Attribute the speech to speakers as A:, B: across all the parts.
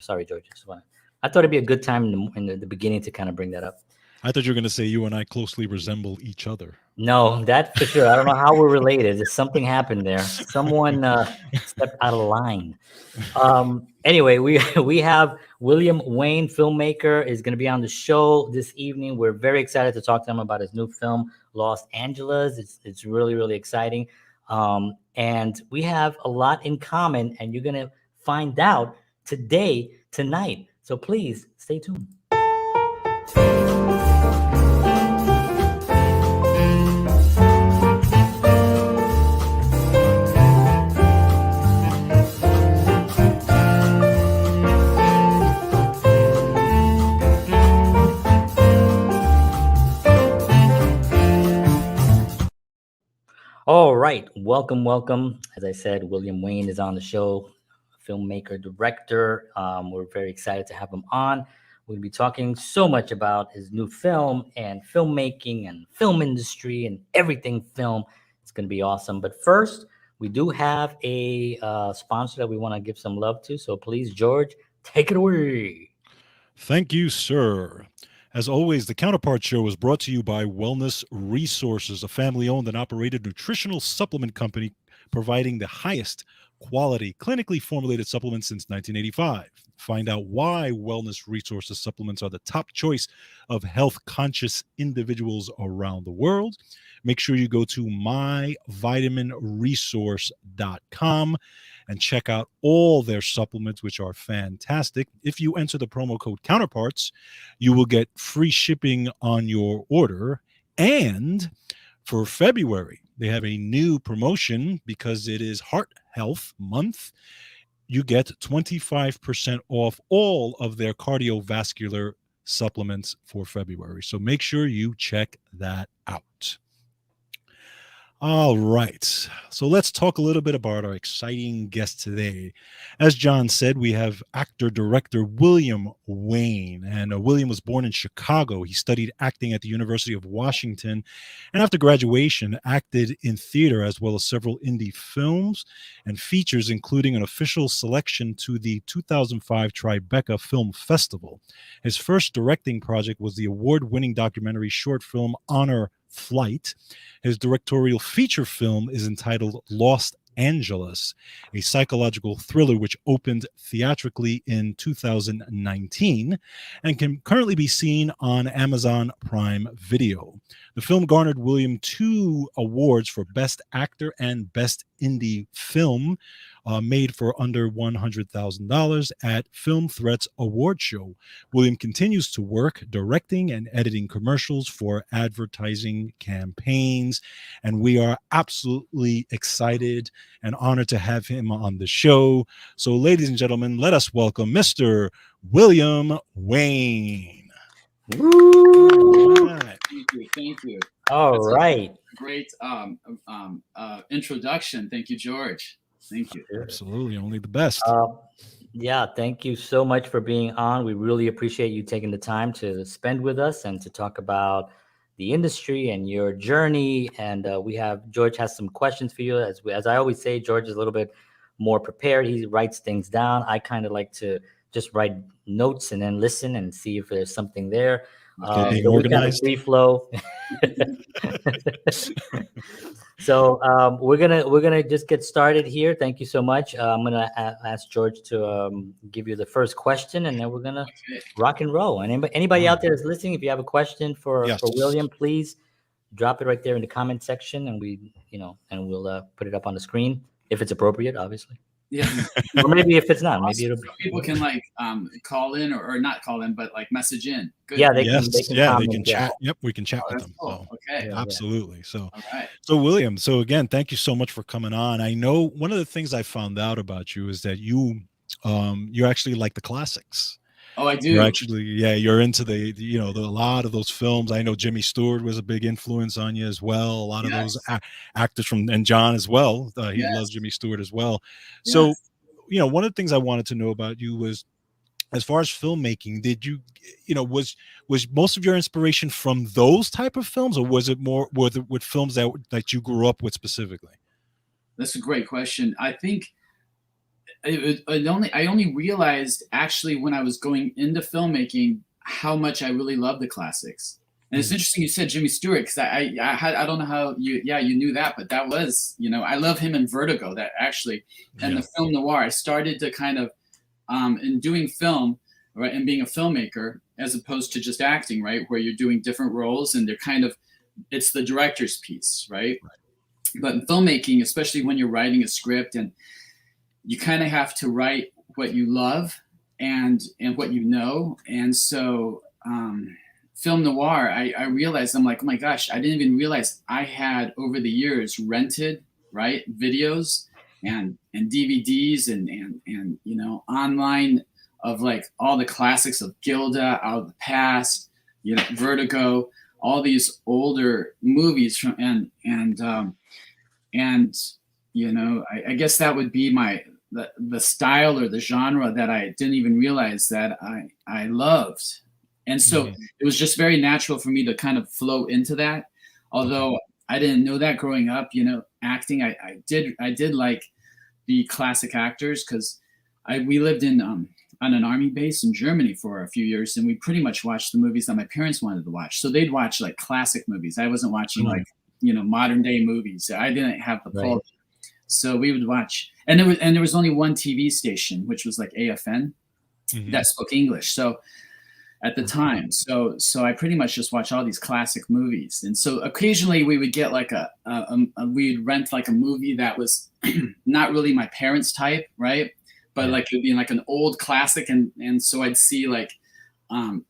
A: Sorry, George. I thought it'd be a good time in the beginning to kind of bring that up.
B: I thought you were going to say you and I closely resemble each other.
A: No, that for sure. I don't know how we're related. Something happened there. Someone stepped out of line. Anyway, we have William Wayne, filmmaker, is going to be on the show this evening. We're very excited to talk to him about his new film, Los Angeles. It's really, really exciting. And we have a lot in common, and you're going to find out tonight. So please stay tuned. All right. Welcome. As I said, William Wayne is on the show, filmmaker, director. We're very excited to have him on. We'll be talking so much about his new film and filmmaking and film industry and everything film. It's going to be awesome. But first, we do have a sponsor that we want to give some love to. So please, George, take it away.
B: Thank you, sir. As always, the Counterparts Show is brought to you by Wellness Resources, a family-owned and operated nutritional supplement company providing the highest quality, clinically formulated supplements since 1985. Find out why Wellness Resources supplements are the top choice of health-conscious individuals around the world. Make sure you go to myvitaminresource.com and check out all their supplements, which are fantastic. If you enter the promo code Counterparts, you will get free shipping on your order. And for February, they have a new promotion because it is Heart Health Month. You get 25% off all of their cardiovascular supplements for February. So make sure you check that out. All right, so let's talk a little bit about our exciting guest today. As John said, we have actor-director William Wayne, and William was born in Chicago. He studied acting at the University of Washington, and after graduation, acted in theater as well as several indie films and features, including an official selection to the 2005 Tribeca Film Festival. His first directing project was the award-winning documentary short film Honor Flight. His directorial feature film is entitled Los Angeles, a psychological thriller which opened theatrically in 2019 and can currently be seen on Amazon Prime Video. The film garnered William 2 awards for Best Actor and Best Indie Film, made for under $100,000 at Film Threats Award Show. William continues to work directing and editing commercials for advertising campaigns, and we are absolutely excited and honored to have him on the show. So, ladies and gentlemen, let us welcome Mr. William Wayne.
A: Woo!
C: Thank you.
A: All right.
C: Great introduction. Thank you, George. Thank you.
B: Absolutely, only the best.
A: Yeah, thank you so much for being on. We really appreciate you taking the time to spend with us and to talk about the industry and your journey. And George has some questions for you. As I always say, George is a little bit more prepared. He writes things down. I kind of like to just write notes and then listen and see if there's something there.
B: Being organized.
A: Free flow. So we're gonna just get started here. Thank you so much. I'm gonna ask George to give you the first question, and then we're gonna rock and roll. And anybody out there that's listening, if you have a question for William, please drop it right there in the comment section, and we'll put it up on the screen if it's appropriate, obviously.
C: Yeah.
A: Or maybe if it's not, maybe it'll be.
C: People can call in or not call in, but message in.
B: Good. Yeah, they can chat. Yep, we can chat with them.
C: Cool.
B: So,
C: okay.
B: Absolutely. So,
C: right.
B: So William, again, thank you so much for coming on. I know one of the things I found out about you is that you actually like the classics.
C: Oh, I do.
B: You're into the a lot of those films. I know Jimmy Stewart was a big influence on you as well. A lot of those actors and John as well. He loves Jimmy Stewart as well. So, one of the things I wanted to know about you was, as far as filmmaking, did you, was most of your inspiration from those type of films, or was it more with films that you grew up with specifically?
C: That's a great question. I think I only realized actually when I was going into filmmaking how much I really love the classics. And it's interesting you said Jimmy Stewart, because I don't know how you knew that, but that was, I love him in Vertigo, that actually, and the film noir. I started to kind of in doing film, right, and being a filmmaker as opposed to just acting, right, where you're doing different roles and they're kind of, it's the director's piece, right? But in filmmaking, especially when you're writing a script, and you kind of have to write what you love and what you know. And so film noir, I realized, I'm like, oh my gosh, I didn't even realize I had over the years rented, right, videos and DVDs and online of like all the classics of Gilda, Out of the Past, Vertigo, all these older movies from I guess that would be the style or the genre that I didn't even realize that I loved. And so it was just very natural for me to kind of flow into that. Although I didn't know that growing up, acting, I did like the classic actors, because we lived in on an army base in Germany for a few years, and we pretty much watched the movies that my parents wanted to watch. So they'd watch like classic movies. I wasn't watching like modern day movies. I didn't have the pull. So we would watch, and there was only one TV station, which was like AFN, that spoke English. So at the time, so I pretty much just watched all these classic movies. And so occasionally we would get like we'd rent like a movie that was not really my parents' type, right? But like it would be like an old classic, and so I'd see like The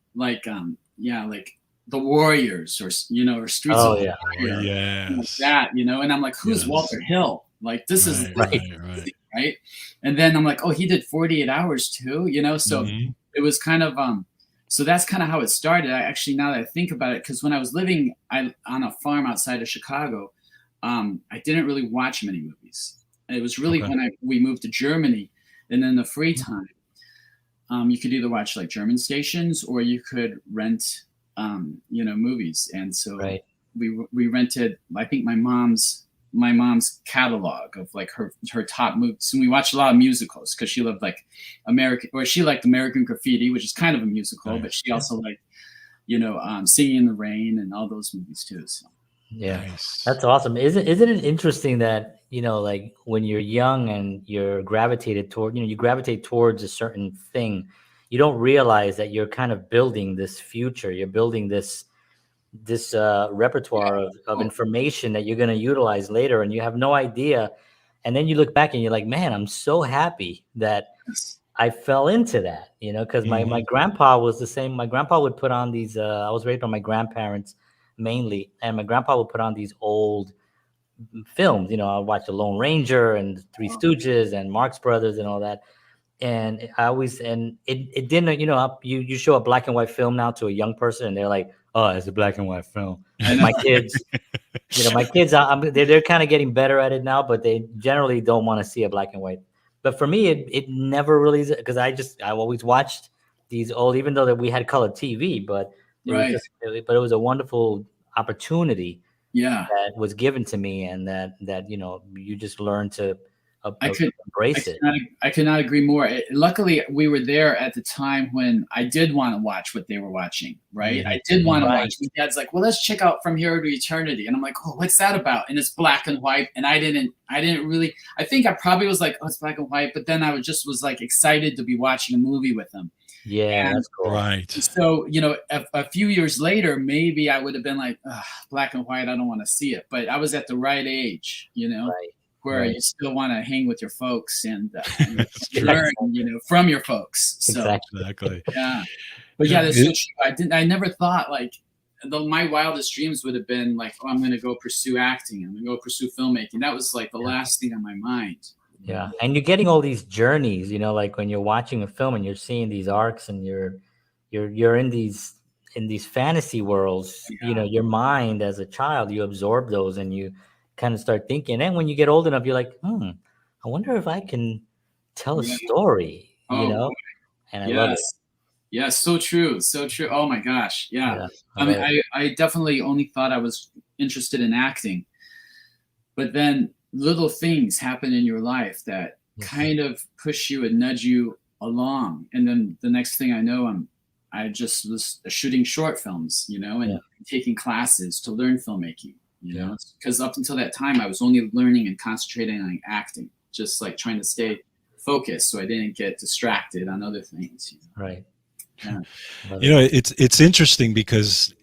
C: Warriors, or or Streets of Fire, like that, and I'm like, who's Walter Hill? Like this is right. And then I'm like, oh, he did 48 Hours too, so it was kind of so that's kind of how it started. I actually, now that I think about it, because when I was living on a farm outside of Chicago, I didn't really watch many movies. It was really when we moved to Germany, and then the free time, you could either watch like German stations or you could rent movies. And so we rented, I think my mom's catalog of like her top movies, and we watched a lot of musicals because she loved like she liked American Graffiti, which is kind of a musical, but she also liked Singing in the Rain and all those movies too. So
A: that's awesome. Isn't it interesting that like when you're young and you're gravitated toward you gravitate towards a certain thing, you don't realize that you're kind of building this future, you're building this repertoire of information that you're going to utilize later, and you have no idea. And then you look back and you're like, man, I'm so happy that I fell into that, because my grandpa was the same. My grandpa would put on these, I was raised by my grandparents mainly, and my grandpa would put on these old films. I watched The Lone Ranger and Three Stooges and Marx Brothers and all that. And I always, and it didn't, you show a black and white film now to a young person and they're like, oh, it's a black and white film. And my kids, they're kind of getting better at it now, but they generally don't want to see a black and white. But for me, it never really, because I always watched these old, even though that we had color TV, but it was a wonderful opportunity that was given to me, and that you just learn to embrace it.
C: I could not agree more. Luckily, we were there at the time when I did want to watch what they were watching, right? I did want to watch. My dad's like, well, let's check out From Here to Eternity. And I'm like, oh, what's that about? And it's black and white. And I didn't really, I think I probably was like, oh, it's black and white. But then I was like excited to be watching a movie with them.
A: Yeah, that's cool.
B: Right.
C: So, a few years later, maybe I would have been like, black and white, I don't want to see it. But I was at the right age, where you still want to hang with your folks and learn, from your folks. So,
A: Exactly.
C: Yeah. But that's so true. I never thought like my wildest dreams would have been like, oh, I'm going to go pursue acting. I'm going to go pursue filmmaking. That was like the last thing on my mind.
A: Yeah. And you're getting all these journeys, like when you're watching a film and you're seeing these arcs and you're in these fantasy worlds, your mind as a child, you absorb those and you kind of start thinking. And when you get old enough, you're like, I wonder if I can tell a story, and I love it.
C: Yes, so true. So true. Oh my gosh. Yeah. I definitely only thought I was interested in acting, but then little things happen in your life that kind of push you and nudge you along. And then the next thing I know, I just was shooting short films, and taking classes to learn filmmaking, because up until that time I was only learning and concentrating on acting, just like trying to stay focused so I didn't get distracted on other things.
A: Right.
C: Yeah.
B: It's interesting because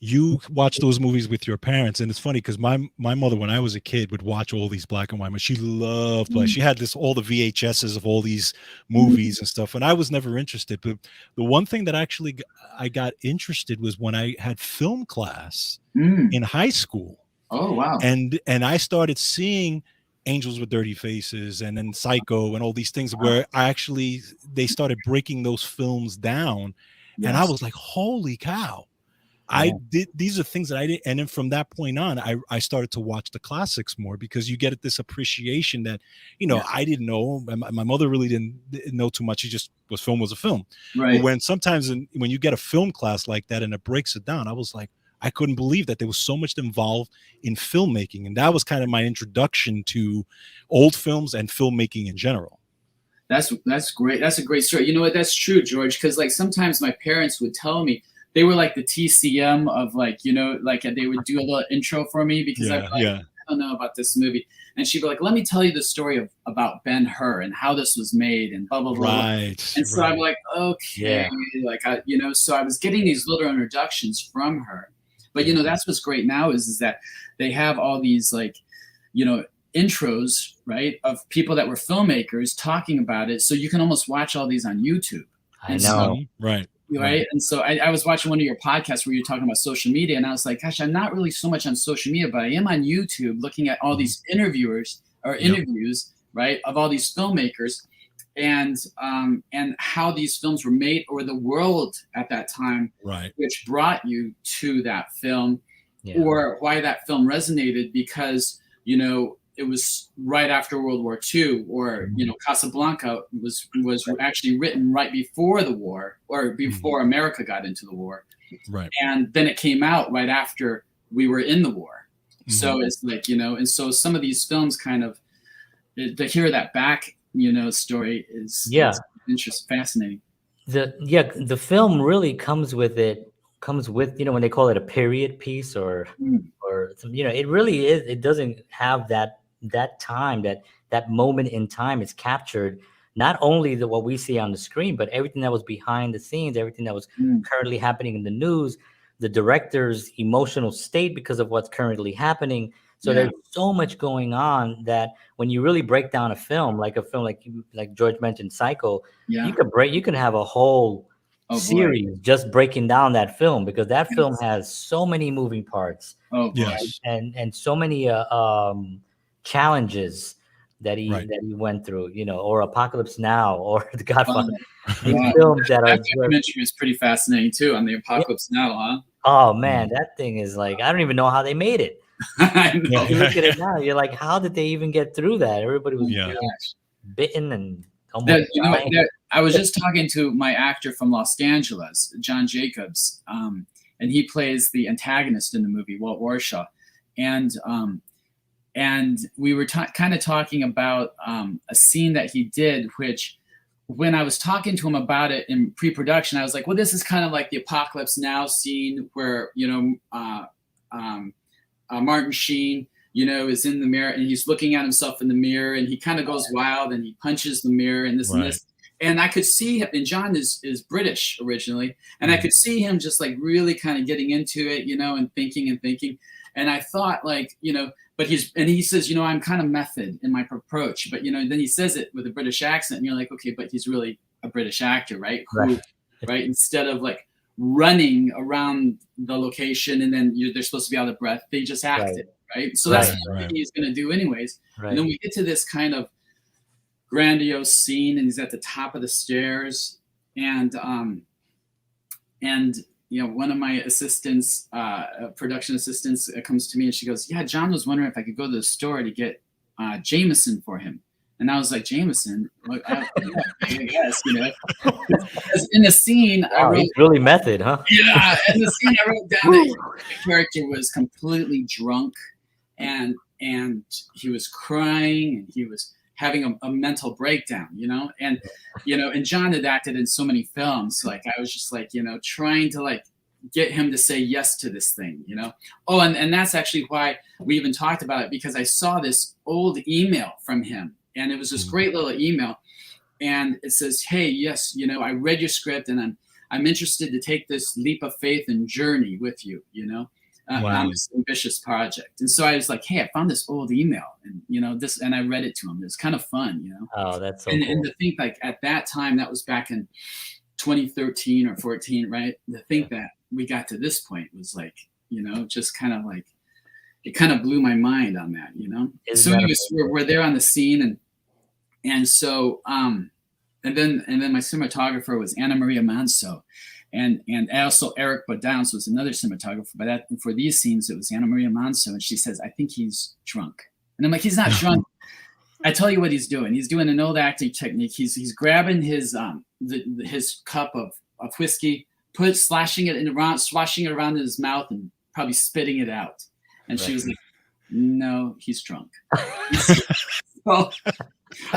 B: you watch those movies with your parents, and it's funny because my mother, when I was a kid, would watch all these black and white movies. She loved she had all the VHSs of all these movies and stuff, and I was never interested. But the one thing that actually I got interested was when I had film class in high school.
C: Oh wow.
B: And I started seeing Angels with Dirty Faces and then Psycho and all these things where they started breaking those films down. And I was like, holy cow. These are things that I did. And then from that point on, I started to watch the classics more, because you get this appreciation that, I didn't know. My mother really didn't know too much. She just film was a film.
C: Right.
B: But when sometimes when you get a film class like that and it breaks it down, I was like, I couldn't believe that there was so much involved in filmmaking. And that was kind of my introduction to old films and filmmaking in general.
C: That's great. That's a great story. You know what? That's true, George. Because like sometimes my parents would tell me, they were like the TCM of like they would do a little intro for me, because I don't know about this movie. And she'd be like, let me tell you the story about Ben-Hur and how this was made and blah, blah, blah.
B: Right.
C: And so I'm like, okay. So I was getting these little introductions from her. But, that's what's great now is that they have all these intros, right, of people that were filmmakers talking about it. So you can almost watch all these on YouTube.
A: I know.
B: Right.
C: Right. And so I was watching one of your podcasts where you're talking about social media, and I was like, gosh, I'm not really so much on social media, but I am on YouTube looking at all these interviews, right, of all these filmmakers and how these films were made, or the world at that time,
B: right,
C: which brought you to that film, or why that film resonated, because, it was right after World War II, or Casablanca was actually written right before the war, or before America got into the war,
B: right? And
C: then it came out right after we were in the war. So it's like and so some of these films kind of to hear that back story is interesting, fascinating.
A: The film really comes with when they call it a period piece or some, it really is. It doesn't have that time, that moment in time is captured, not only what we see on the screen, but everything that was behind the scenes, everything that was currently happening in the news, the director's emotional state because of what's currently happening. So there's so much going on that when you really break down a film like George mentioned, Psycho, you can have a whole series just breaking down that film, because that film has so many moving parts. And so many challenges that he went through, or Apocalypse Now, or The Godfather. These films that
C: documentary is pretty fascinating too, on the Apocalypse Now, huh?
A: Oh man, that thing is like, I don't even know how they made it.
C: I know.
A: You look at it now, you're like, how did they even get through that? Everybody was bitten and almost dying.
C: I was just talking to my actor from Los Angeles, John Jacobs, and he plays the antagonist in the movie, Walt Warshaw, and we were kind of talking about a scene that he did, which when I was talking to him about it in pre-production, I was like, well, this is kind of like the Apocalypse Now scene where, Martin Sheen, is in the mirror and he's looking at himself in the mirror and he kind of goes wild and he punches the mirror and this and this. And I could see him, and John is British originally, and I could see him just like really kind of getting into it, and thinking. And I thought but he says, I'm kind of method in my approach, but then he says it with a British accent and you're like, okay, but he's really a British actor, right? Right. Instead of like running around the location and then they're supposed to be out of breath, they just acted, right? So that's what he's going to do anyways. Right. And then we get to this kind of grandiose scene and he's at the top of the stairs and one of my assistants, production assistants, comes to me and she goes, yeah, John was wondering if I could go to the store to get Jameson for him. And I was like, Jameson? I guess, Because in the scene, I wrote...
A: He's really method, huh?
C: Yeah, in the scene, I wrote down that the character was completely drunk. And and he was crying, and he was having a mental breakdown, and and John had acted in so many films. Like I was just like, trying to like get him to say yes to this thing, Oh, and that's actually why we even talked about it, because I saw this old email from him, and it was this great little email, and it says, "Hey, yes, I read your script, and I'm interested to take this leap of faith and journey with you, on this ambitious project." And so I was like, "Hey, I found this old email, and this," and I read it to him. It's kind of fun,
A: Oh, that's so
C: and,
A: cool.
C: and to think like at that time, that was back in 2013 or 14, right? To think that we got to this point was like, just kind of like, it kind of blew my mind on that, So anyways, we're there on the scene, and so and then my cinematographer was Anna Maria Manso, and also Eric Bodowns was another cinematographer. But for these scenes, it was Anna Maria Manso, and she says, "I think he's drunk," and I'm like, "He's not drunk." I tell you what he's doing. He's doing an old acting technique. He's grabbing his his cup of whiskey, slashing it around in his mouth, and probably spitting it out. And she was like, "No, he's drunk." So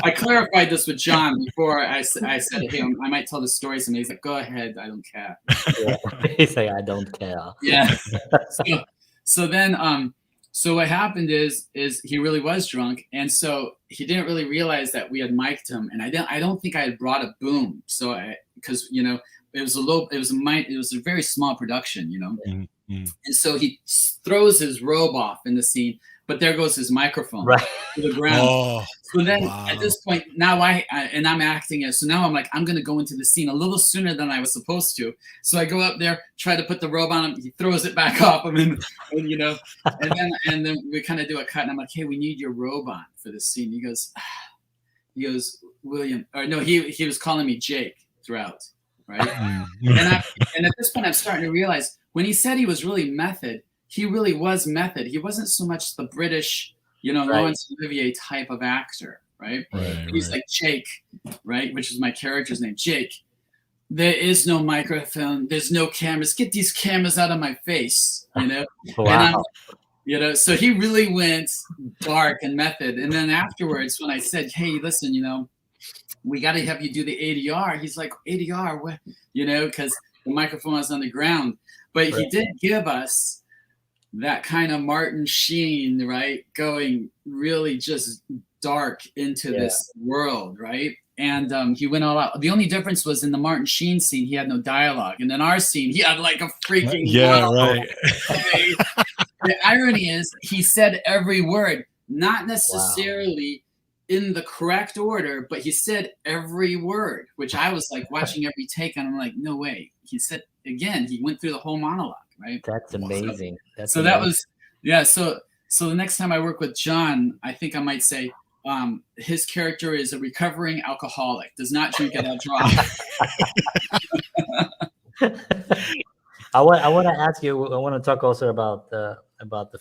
C: I clarified this with John before I said, "Hey, I might tell the story." And he's like, "Go ahead, I don't care."
A: Yeah. He's like, "I don't care."
C: Yeah. So then, so what happened is he really was drunk, and so he didn't really realize that we had mic'd him, and I don't think I had brought a boom, so because it was a very small production, and so he throws his robe off in the scene, but there goes his microphone to the ground.
B: Oh,
C: so then at this point, now I'm acting it. So now I'm like, I'm going to go into the scene a little sooner than I was supposed to. So I go up there, try to put the robe on him. He throws it back off him, and then we kind of do a cut. And I'm like, "Hey, we need your robe on for this scene." He goes, "William," or no, he was calling me Jake throughout, right? and at this point, I'm starting to realize when he said he was really method, he really was method. He wasn't so much the British, Laurence Olivier type of actor, right? He's like, "Jake," right? Which is my character's name, Jake. There is no microphone. There's no cameras. Get these cameras out of my face,
A: Wow.
C: And so he really went dark and method. And then afterwards, when I said, "Hey, listen, we got to have you do the ADR," he's like, "ADR, what?" Because the microphone was on the ground. But he did give us that kind of Martin Sheen, right? Going really just dark into this world, right? And he went all out. The only difference was in the Martin Sheen scene, he had no dialogue. And in our scene, he had like a freaking monologue. The irony is he said every word, not necessarily in the correct order, but he said every word, which I was like watching every take, and I'm like, no way. He said, again, he went through the whole monologue, right?
A: That's amazing.
C: So that was, so the next time I work with John, I think I might say, his character is a recovering alcoholic, does not drink at a drop.
A: I want to ask you. I want to talk also about the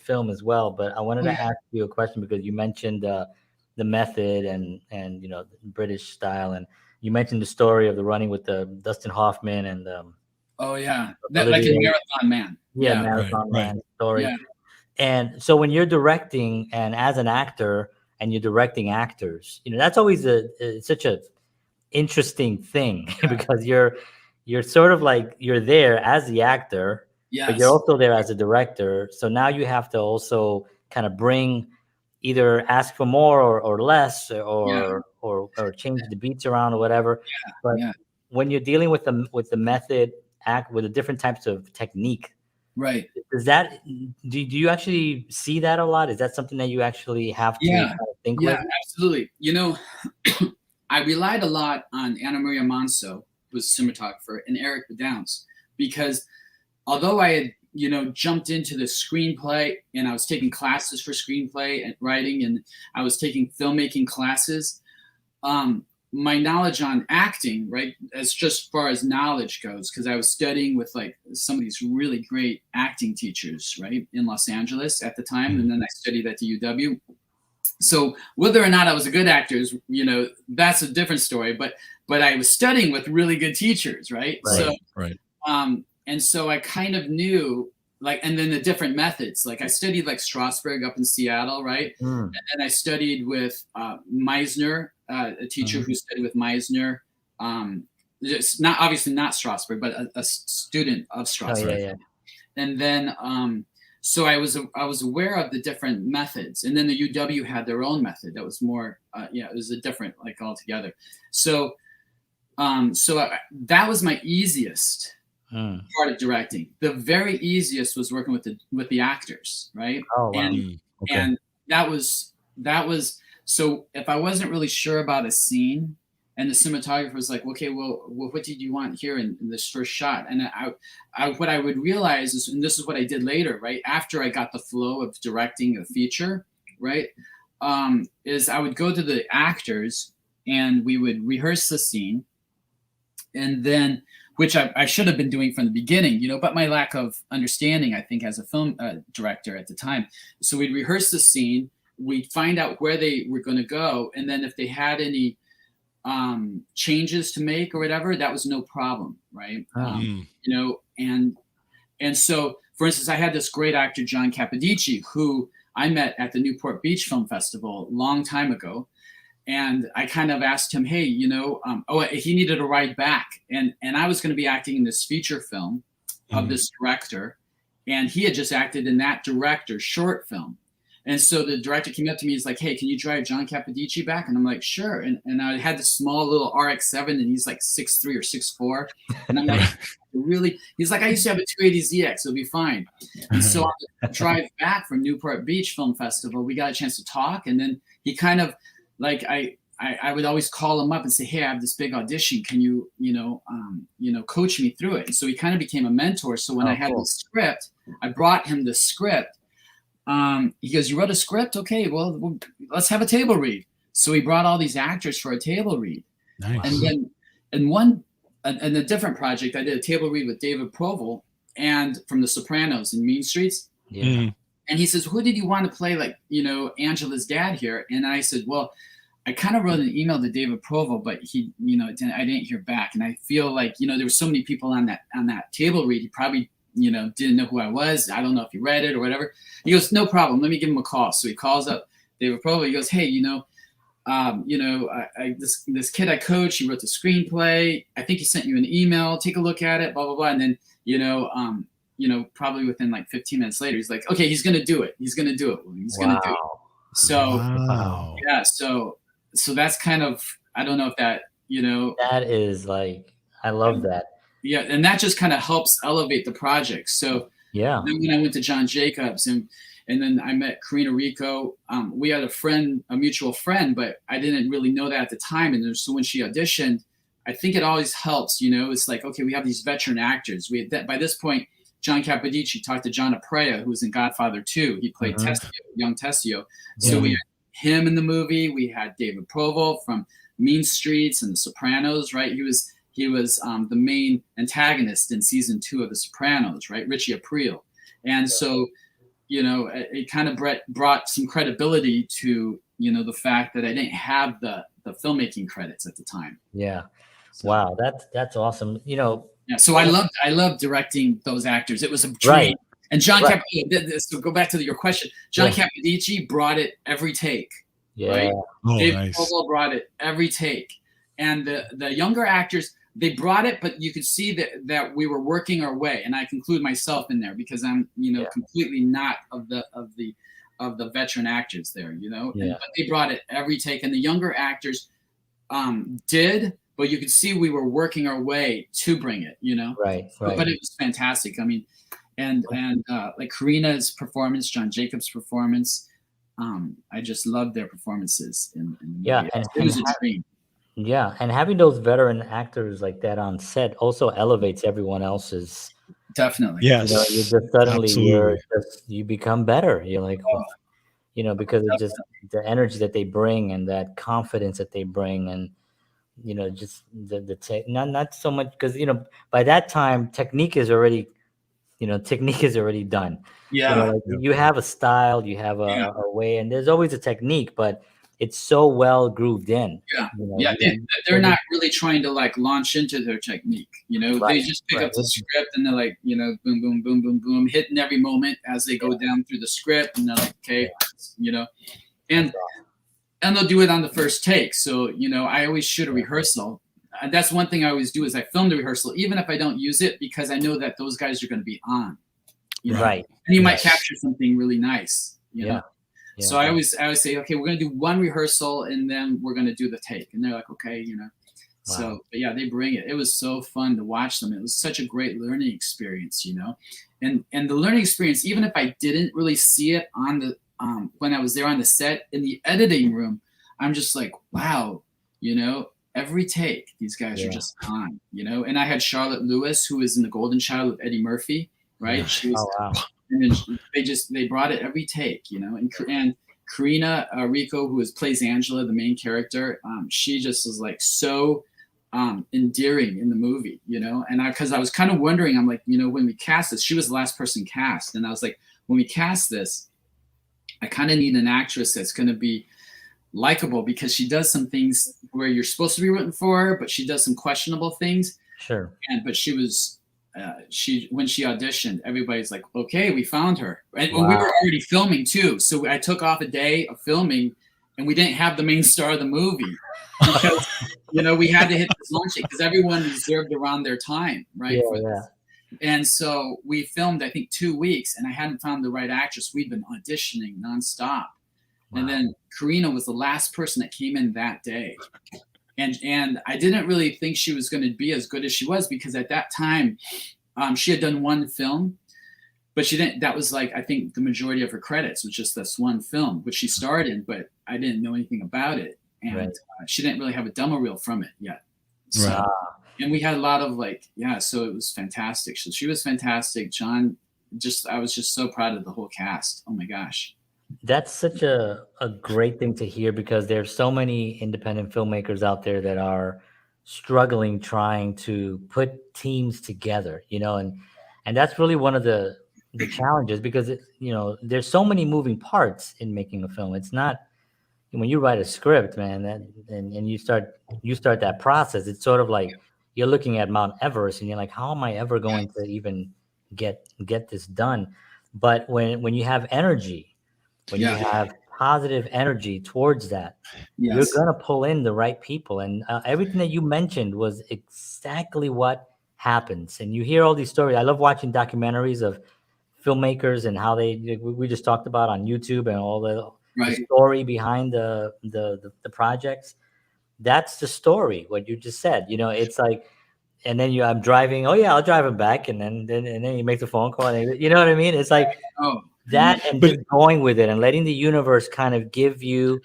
A: film as well, but I wanted to ask you a question because you mentioned the method and the British style, and you mentioned the story of the running with the Dustin Hoffman and
C: oh yeah, that like in Marathon Man.
A: Yeah, Marathon Man story. Yeah. And so when you're directing and as an actor and you're directing actors, that's always such a interesting thing because you're sort of like you're there as the actor, but you're also there as a director. So now you have to also kind of bring either ask for more or less or change the beats around or whatever. But when you're dealing with the method act with the different types of technique,
C: right?
A: Does that do you actually see that a lot? Is that something that you actually have to kind of think with?
C: Yeah, absolutely. I relied a lot on Anna Maria Manso, who was a cinematographer, and Eric Bodowns, because although I had jumped into the screenplay and I was taking classes for screenplay and writing, and I was taking filmmaking classes, my knowledge on acting, right, as just far as knowledge goes, because I was studying with like some of these really great acting teachers, right, in Los Angeles at the time, and then I studied at the UW. So whether or not I was a good actor is, that's a different story. But I was studying with really good teachers, right? And so I kind of knew like, and then the different methods. Like I studied like Strasberg up in Seattle, right?
A: Mm.
C: And I studied with Meisner, a teacher who studied with Meisner. Just not obviously not Strasberg, but a student of
A: Oh,
C: Strasberg.
A: yeah.
C: And then so I was aware of the different methods, and then the UW had their own method that was more it was a different, like, altogether. So that was my easiest part of directing. The very easiest was working with the actors, right?
A: Oh, wow.
C: And that was so if I wasn't really sure about a scene, and the cinematographer was like, okay, well, what did you want here in this first shot? And what I would realize is, and this is what I did later, right? After I got the flow of directing a feature, right? Is I would go to the actors and we would rehearse the scene. And then, which I should have been doing from the beginning, but my lack of understanding, I think, as a film director at the time. So we'd rehearse the scene, we'd find out where they were going to go. And then if they had any changes to make or whatever, that was no problem, right? And so, for instance, I had this great actor, John Capodici, who I met at the Newport Beach Film Festival a long time ago. And I kind of asked him, hey, he needed a ride back. And I was going to be acting in this feature film of this director. And he had just acted in that director's short film. And so the director came up to me, he's like, hey, can you drive John Capodici back? And I'm like, sure. And I had this small little RX-7, and he's like 6'3" or 6'4". And I'm like, really? He's like, I used to have a 280ZX, it'll be fine. And so on the drive back from Newport Beach Film Festival, we got a chance to talk. And then he kind of, like, I would always call him up and say, hey, I have this big audition. Can you, coach me through it? And so he kind of became a mentor. So when I had the script, I brought him the script. He goes, you wrote a script? Okay, well, let's have a table read. So he brought all these actors for a table read.
B: Nice.
C: And then in a different project, I did a table read with David Proval and from The Sopranos and Mean Streets.
A: Yeah.
C: And he says, who did you want to play, like, Angela's dad here? And I said, well, I kind of wrote an email to David Proval, but he, I didn't hear back. And I feel like, there were so many people on that table read. He probably, didn't know who I was. I don't know if he read it or whatever. He goes, no problem. Let me give him a call. So he calls up David Proval. He goes, hey, this kid I coach, he wrote the screenplay. I think he sent you an email. Take a look at it, blah, blah, blah. And then, probably within like 15 minutes later, he's like, okay, he's going to do it. He's going to do it. He's going to do it. So, yeah. So that's kind of, I don't know if that,
A: That is like, I love that.
C: Yeah. And that just kind of helps elevate the project. So
A: yeah.
C: Then when I went to John Jacobs and then I met Karina Rico, we had a mutual friend, but I didn't really know that at the time. And so when she auditioned, I think it always helps, it's like, okay, we have these veteran actors. By this point, John Capodici talked to John Aprea, who was in Godfather 2. He played Tessio, young Tessio. So we had him in the movie. We had David Proval from Mean Streets and The Sopranos, right? He was the main antagonist in season 2 of The Sopranos, right? Richie Aprile. And so, it kind of brought some credibility to, the fact that I didn't have the filmmaking credits at the time.
A: Yeah. So, wow. That's awesome.
C: Yeah. So I loved directing those actors. It was a dream.
A: Right.
C: And John Capodici, so go back to your question. John Capodici brought it every take.
A: Yeah.
C: Right?
B: Oh,
C: David
B: nice.
C: Proval brought it every take. And the younger actors, they brought it, but you could see that we were working our way. And I conclude myself in there because I'm, completely not of the veteran actors there, but they brought it every take. And the younger actors did, but you could see we were working our way to bring it,
A: Right.
C: But it was fantastic. I mean, and like Karina's performance, John Jacobs' performance, I just loved their performances. And it was a dream.
A: Yeah, and having those veteran actors like that on set also elevates everyone else's.
C: Definitely.
B: Yes.
A: You just suddenly
B: Absolutely.
A: you become better. You're like, because of just the energy that they bring and that confidence that they bring, and just the not so much because by that time technique is already done.
C: Yeah.
A: You have a style, you have a way, and there's always a technique, but it's so well grooved in.
C: Yeah,
A: You know,
C: yeah. They're not really trying to like launch into their technique. You know,
A: Right,
C: they just pick
A: right.
C: up the script and they're like, you know, boom, boom, boom, boom, boom, hitting every moment as they go down through the script, and they're like, okay, you know, and they'll do it on the first take. So, you know, I always shoot a rehearsal. That's one thing I always do is I film the rehearsal, even if I don't use it, because I know that those guys are going to be on. You know?
A: Right.
C: And you might capture something really nice. You know.
A: Yeah.
C: So I always say, okay, we're going to do one rehearsal and then we're going to do the take. And they're like, okay, you know.
A: Wow.
C: So, but yeah, they bring it. It was so fun to watch them. It was such a great learning experience, you know. And the learning experience, even if I didn't really see it on the when I was there on the set, in the editing room, I'm just like, wow, you know, every take these guys are just on, you know. And I had Charlotte Lewis, who was in The Golden Child with Eddie Murphy, right?
B: Yeah.
C: She was,
A: Oh, wow.
C: and then they brought it every take, you know. And Karina Rico, who plays Angela, the main character, she just was like so endearing in the movie, you know. And because I was kind of wondering, I'm like, you know, when we cast this, she was the last person cast, and I was like, when we cast this, I kind of need an actress that's going to be likable, because she does some things where you're supposed to be rooting for her, but she does some questionable things.
A: Sure.
C: But she was when she auditioned, everybody's like, okay, we found her. And we were already filming too, so I took off a day of filming, and we didn't have the main star of the movie because you know, we had to hit this launch because everyone reserved around their time, right? And so we filmed, I think, 2 weeks, and I hadn't found the right actress. We'd been auditioning nonstop. Wow. And then Karina was the last person that came in that day. And I didn't really think she was going to be as good as she was, because at that time, she had done one film, but she didn't, that was like, I think the majority of her credits was just this one film, which she starred in, but I didn't know anything about it. And she didn't really have a demo reel from it yet. So, and we had a lot of like, so it was fantastic. So she was fantastic. John, I was just so proud of the whole cast. Oh my gosh.
A: That's such a great thing to hear, because there's so many independent filmmakers out there that are struggling trying to put teams together, you know, and that's really one of the challenges, because you know, there's so many moving parts in making a film. It's not, when you write a script, man, and you start that process, it's sort of like you're looking at Mount Everest and you're like, how am I ever going to even get this done? But when you have energy, when you have positive energy towards that, you're going to pull in the right people. And everything that you mentioned was exactly what happens. And you hear all these stories. I love watching documentaries of filmmakers and how we just talked about on YouTube, and all the story behind the projects. That's the story, what you just said. You know, it's like, and then I'm driving, I'll drive him back, and then you make the phone call, and you know what I mean? It's like that, and just going with it and letting the universe kind of give you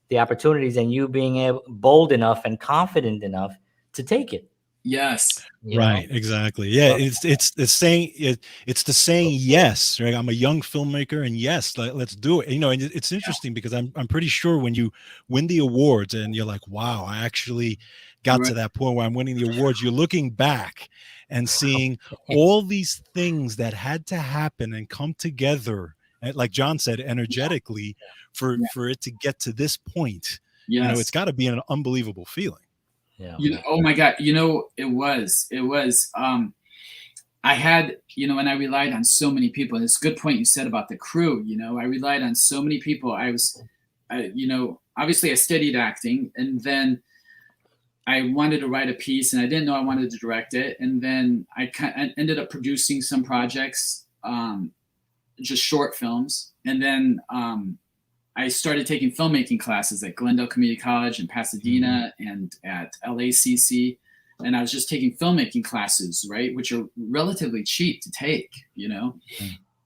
A: the opportunities, and you being bold enough and confident enough to take it.
C: Yes.
B: Right. Exactly. Yeah. It's the saying yes, right? I'm a young filmmaker, and yes, let's do it. You know, and it's interesting because I'm pretty sure when you win the awards and you're like, wow, I actually got to that point where I'm winning the awards, you're looking back and seeing all these things that had to happen and come together, like John said, energetically for it to get to this point. You know, it's got to be an unbelievable feeling.
A: Yeah.
C: You know, oh my God, you know, it was, I had, you know, and I relied on so many people, and it's a good point you said about the crew. You know, I relied on so many people. You know, obviously I studied acting, and then I wanted to write a piece, and I didn't know I wanted to direct it. And then I ended up producing some projects, just short films. And then, I started taking filmmaking classes at Glendale Community College in Pasadena and at LACC. And I was just taking filmmaking classes, right? Which are relatively cheap to take, you know?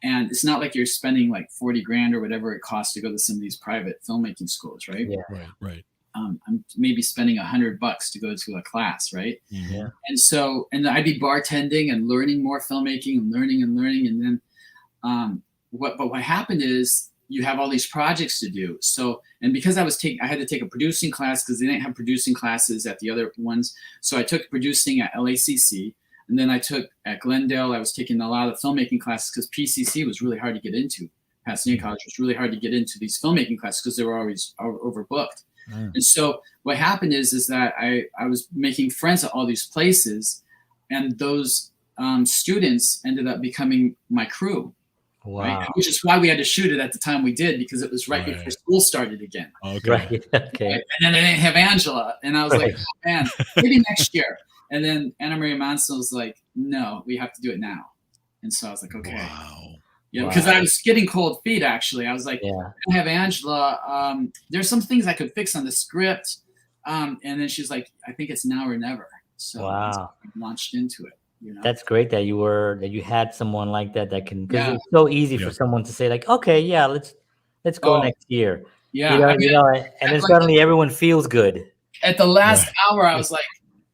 C: And it's not like you're spending like 40 grand or whatever it costs to go to some of these private filmmaking schools, right?
A: Yeah.
B: Right.
C: I'm maybe spending $100 to go to a class, right?
A: Yeah.
C: And so, and I'd be bartending and learning more filmmaking and learning. And then what happened is, you have all these projects to do. So, and because I had to take a producing class because they didn't have producing classes at the other ones. So I took producing at LACC, and then I took at Glendale, I was taking a lot of filmmaking classes because PCC was really hard to get into Pasadena College. It was really hard to get into these filmmaking classes because they were always overbooked. And so what happened is that I was making friends at all these places, and those students ended up becoming my crew.
A: Wow.
C: Right? Which is why we had to shoot it at the time we did, because it was right before school started again.
B: Okay.
A: Right. Okay.
C: Right? And then I didn't have Angela, and I was like, oh, man, maybe next year. And then Anna Maria Manson was like, no, we have to do it now. And so I was like, okay.
B: Wow.
C: Yeah, because I was getting cold feet, actually. I was like, I have Angela. There's some things I could fix on the script. And then she's like, I think it's now or never. So I launched into it. You know?
A: That's great that you had someone like that can, because it's so easy for someone to say like, okay, yeah, let's go next year.
C: Yeah.
A: And then suddenly everyone feels good.
C: At the last hour, I was like,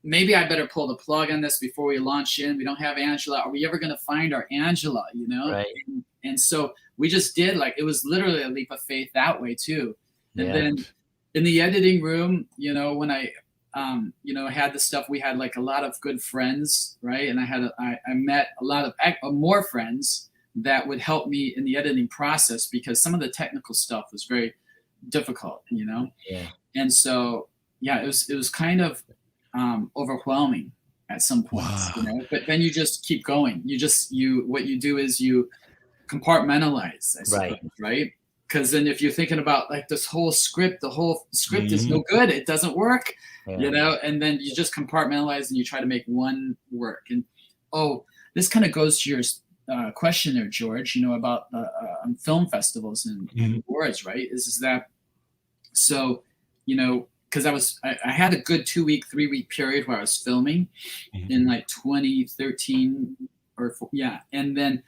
C: maybe I better pull the plug on this before we launch in. We don't have Angela. Are we ever going to find our Angela? You know?
A: Right.
C: And so we just did, like, it was literally a leap of faith that way too. And then in the editing room, you know, when I had the stuff, we had like a lot of good friends, right? And I met a lot of more friends that would help me in the editing process, because some of the technical stuff was very difficult, you know?
A: Yeah.
C: And so, it was kind of overwhelming at some point, you know, but then you just keep going. What you do is you compartmentalize, I suppose, right? Because then if you're thinking about like this whole script, the whole script is no good. It doesn't work, you know, and then you just compartmentalize and you try to make one work. And, this kind of goes to your question there, George, you know, about film festivals and awards, right? Is that, so, you know, because I had a good 2-week, 3-week period where I was filming in like 2013 and then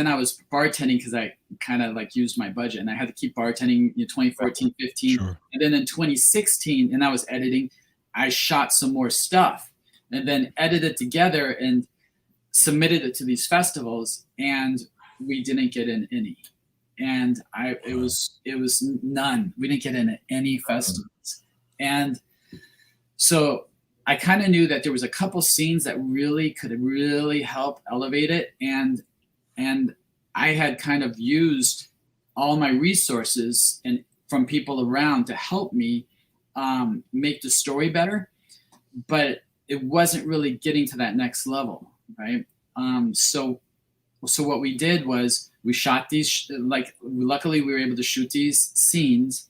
C: I was bartending because I kind of like used my budget, and I had to keep bartending in 2014, 15. Sure. And then in 2016, and I was editing, I shot some more stuff and then edited together and submitted it to these festivals, and we didn't get in any. And it was none. We didn't get in any festivals. And so I kind of knew that there was a couple scenes that really could help elevate it. And I had kind of used all my resources and from people around to help me make the story better, but it wasn't really getting to that next level, right? So what we did was we shot these, like, luckily we were able to shoot these scenes,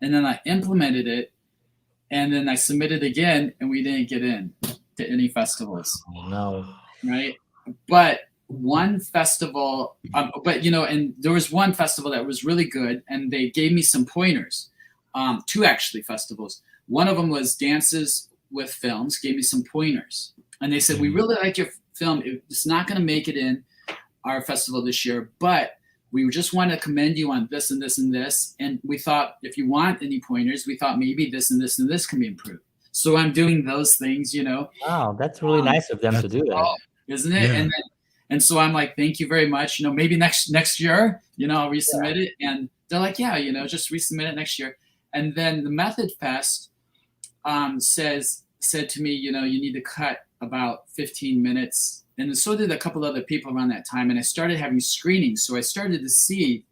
C: and then I implemented it, and then I submitted again, and we didn't get in to any festivals.
A: No.
C: Right? But one festival, and there was one festival that was really good, and they gave me some pointers. 2 actually festivals. One of them was Dances with Films, gave me some pointers. And they said, we really like your film. It's not going to make it in our festival this year, but we just want to commend you on this and this and this. And we thought, if you want any pointers, we thought maybe this and this and this can be improved. So I'm doing those things, you know.
A: Wow, that's really nice of them to do that.
C: Isn't it? Yeah. And so I'm like, thank you very much. You know, maybe next year, you know, I'll resubmit it. And they're like, yeah, you know, just resubmit it next year. And then the Method Fest said to me, you know, you need to cut about 15 minutes. And so did a couple other people around that time. And I started having screenings. So I started to see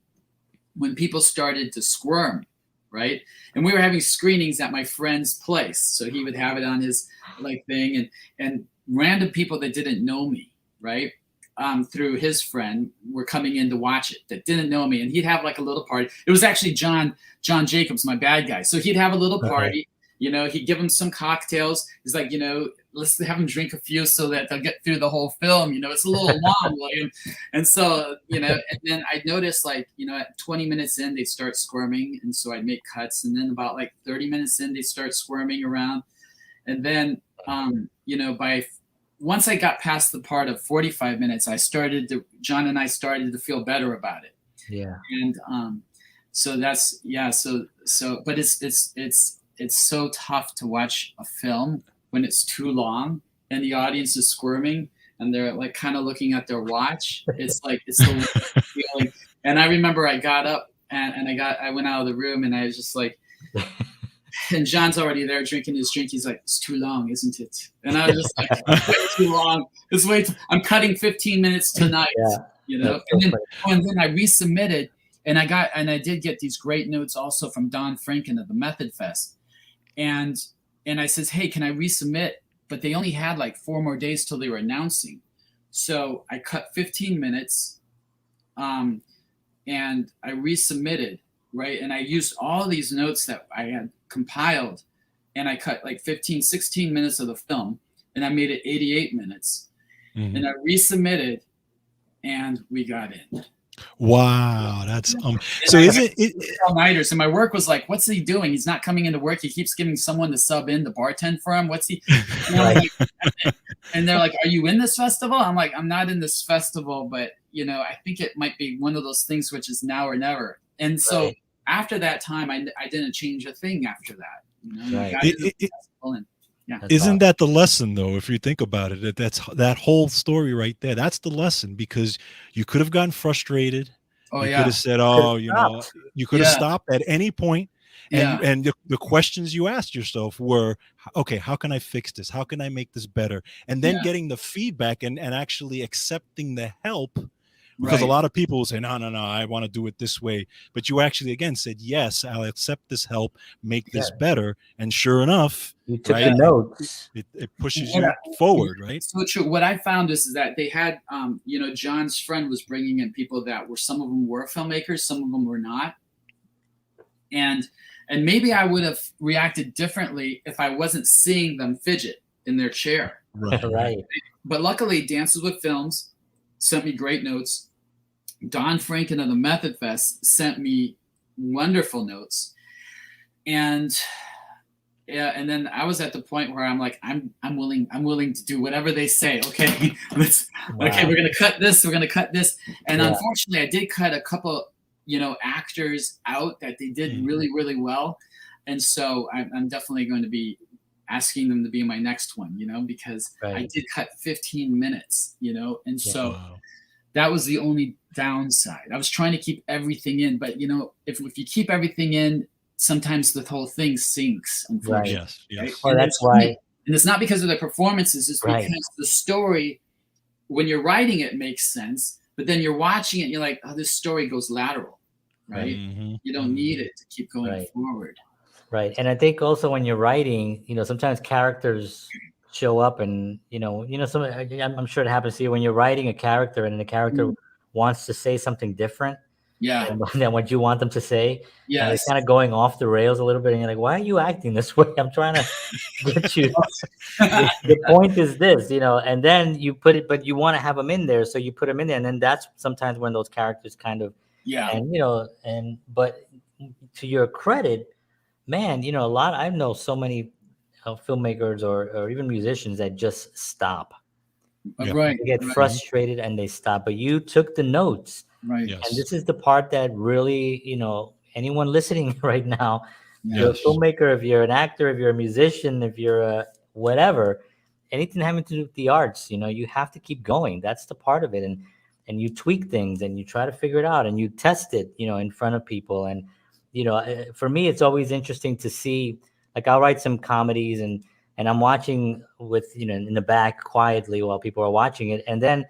C: when people started to squirm, right? And we were having screenings at my friend's place. So he would have it on his like thing, and random people that didn't know me, right? Through his friend were coming in to watch it that didn't know me. And he'd have like a little party. It was actually John Jacobs, my bad guy. So he'd have a little party. Okay. You know, he'd give them some cocktails. He's like, you know, let's have them drink a few so that they'll get through the whole film. You know, it's a little long, William. And so, you know, and then I'd notice, like, you know, at 20 minutes in, they'd start squirming. And so I'd make cuts. And then about like 30 minutes in, they'd start squirming around. And then, you know, once I got past the part of 45 minutes, John and I started to feel better about it.
A: Yeah.
C: And so that's, yeah. So, but it's so tough to watch a film when it's too long and the audience is squirming and they're like kind of looking at their watch. It's like, it's the feeling. And I remember I got up and I went out of the room and I was just like, and John's already there drinking his drink. He's like, it's too long, isn't it? And I was just like, it's way too long. I'm cutting 15 minutes tonight, you know? And then I resubmitted And I did get these great notes also from Don Franken of the Method Fest. And I says, hey, can I resubmit? But they only had like 4 more days till they were announcing. So I cut 15 minutes and I resubmitted, right? And I used all these notes that I had compiled, and I cut like 15, 16 minutes of the film, and I made it 88 minutes.
B: Mhm.
C: And I resubmitted, and we got in.
B: Wow, that's so is it
C: All-nighters, and my work was like, what's he doing? He's not coming into work. He keeps giving someone to sub in, the bartend for him. What's he? You know, like, and they're like, are you in this festival? I'm like, I'm not in this festival, but you know, I think it might be one of those things which is now or never. And so after that time, I didn't change a thing after that. You know,
A: Right.
B: Isn't that the lesson though? If you think about it, that whole story right there. That's the lesson, because you could have gotten frustrated.
C: Oh,
B: you
C: yeah.
B: could have said, "Oh, you know," you could have stopped at any point. And the questions you asked yourself were, okay, how can I fix this? How can I make this better? And then getting the feedback and actually accepting the help. Because a lot of people will say, no, I want to do it this way. But you actually, again, said, yes, I'll accept this help, make this better. And sure enough,
A: you took the notes.
B: It pushes you forward, right?
C: So true. What I found is that they had, you know, John's friend was bringing in people that were, some of them were filmmakers, some of them were not. And maybe I would have reacted differently if I wasn't seeing them fidget in their chair.
A: Right.
C: But luckily, Dances with Films sent me great notes. Don Franken of the Method Fest sent me wonderful notes. And then I was at the point where I'm like, I'm willing to do whatever they say. Okay, okay, we're gonna cut this. We're gonna cut this. And unfortunately, I did cut a couple, you know, actors out that they did really, really well. And so I'm definitely going to be asking them to be my next one, you know, because I did cut 15 minutes, you know, and so that was the only downside. I was trying to keep everything in, but you know, if you keep everything in, sometimes the whole thing sinks, unfortunately.
B: Yes.
C: Right?
A: That's why.
C: And it's not because of the performances, it's because the story, when you're writing it, makes sense, but then you're watching it and you're like, oh, this story goes lateral, right? You don't need it to keep going forward.
A: Right. And I think also when you're writing, you know, sometimes characters show up and, you know, I'm sure it happens to you when you're writing a character and the character wants to say something different than what you want them to say.
C: Yes.
A: And it's kind of going off the rails a little bit. And you're like, why are you acting this way? I'm trying to get you. The point is this, you know, and then you put it, but you want to have them in there. So you put them in there. And then that's sometimes when those characters kind of, and, you know, but to your credit, man, you know, I know so many filmmakers or even musicians that just stop.
C: Right.
A: They get frustrated and they stop. But you took the notes.
C: Right.
A: And this is the part that really, you know, anyone listening right now, you're a filmmaker, if you're an actor, if you're a musician, if you're a whatever, anything having to do with the arts, you know, you have to keep going. That's the part of it. And you tweak things and you try to figure it out and you test it, you know, in front of people. And you know, for me, it's always interesting to see, like I'll write some comedies and I'm watching with, you know, in the back quietly while people are watching it. And then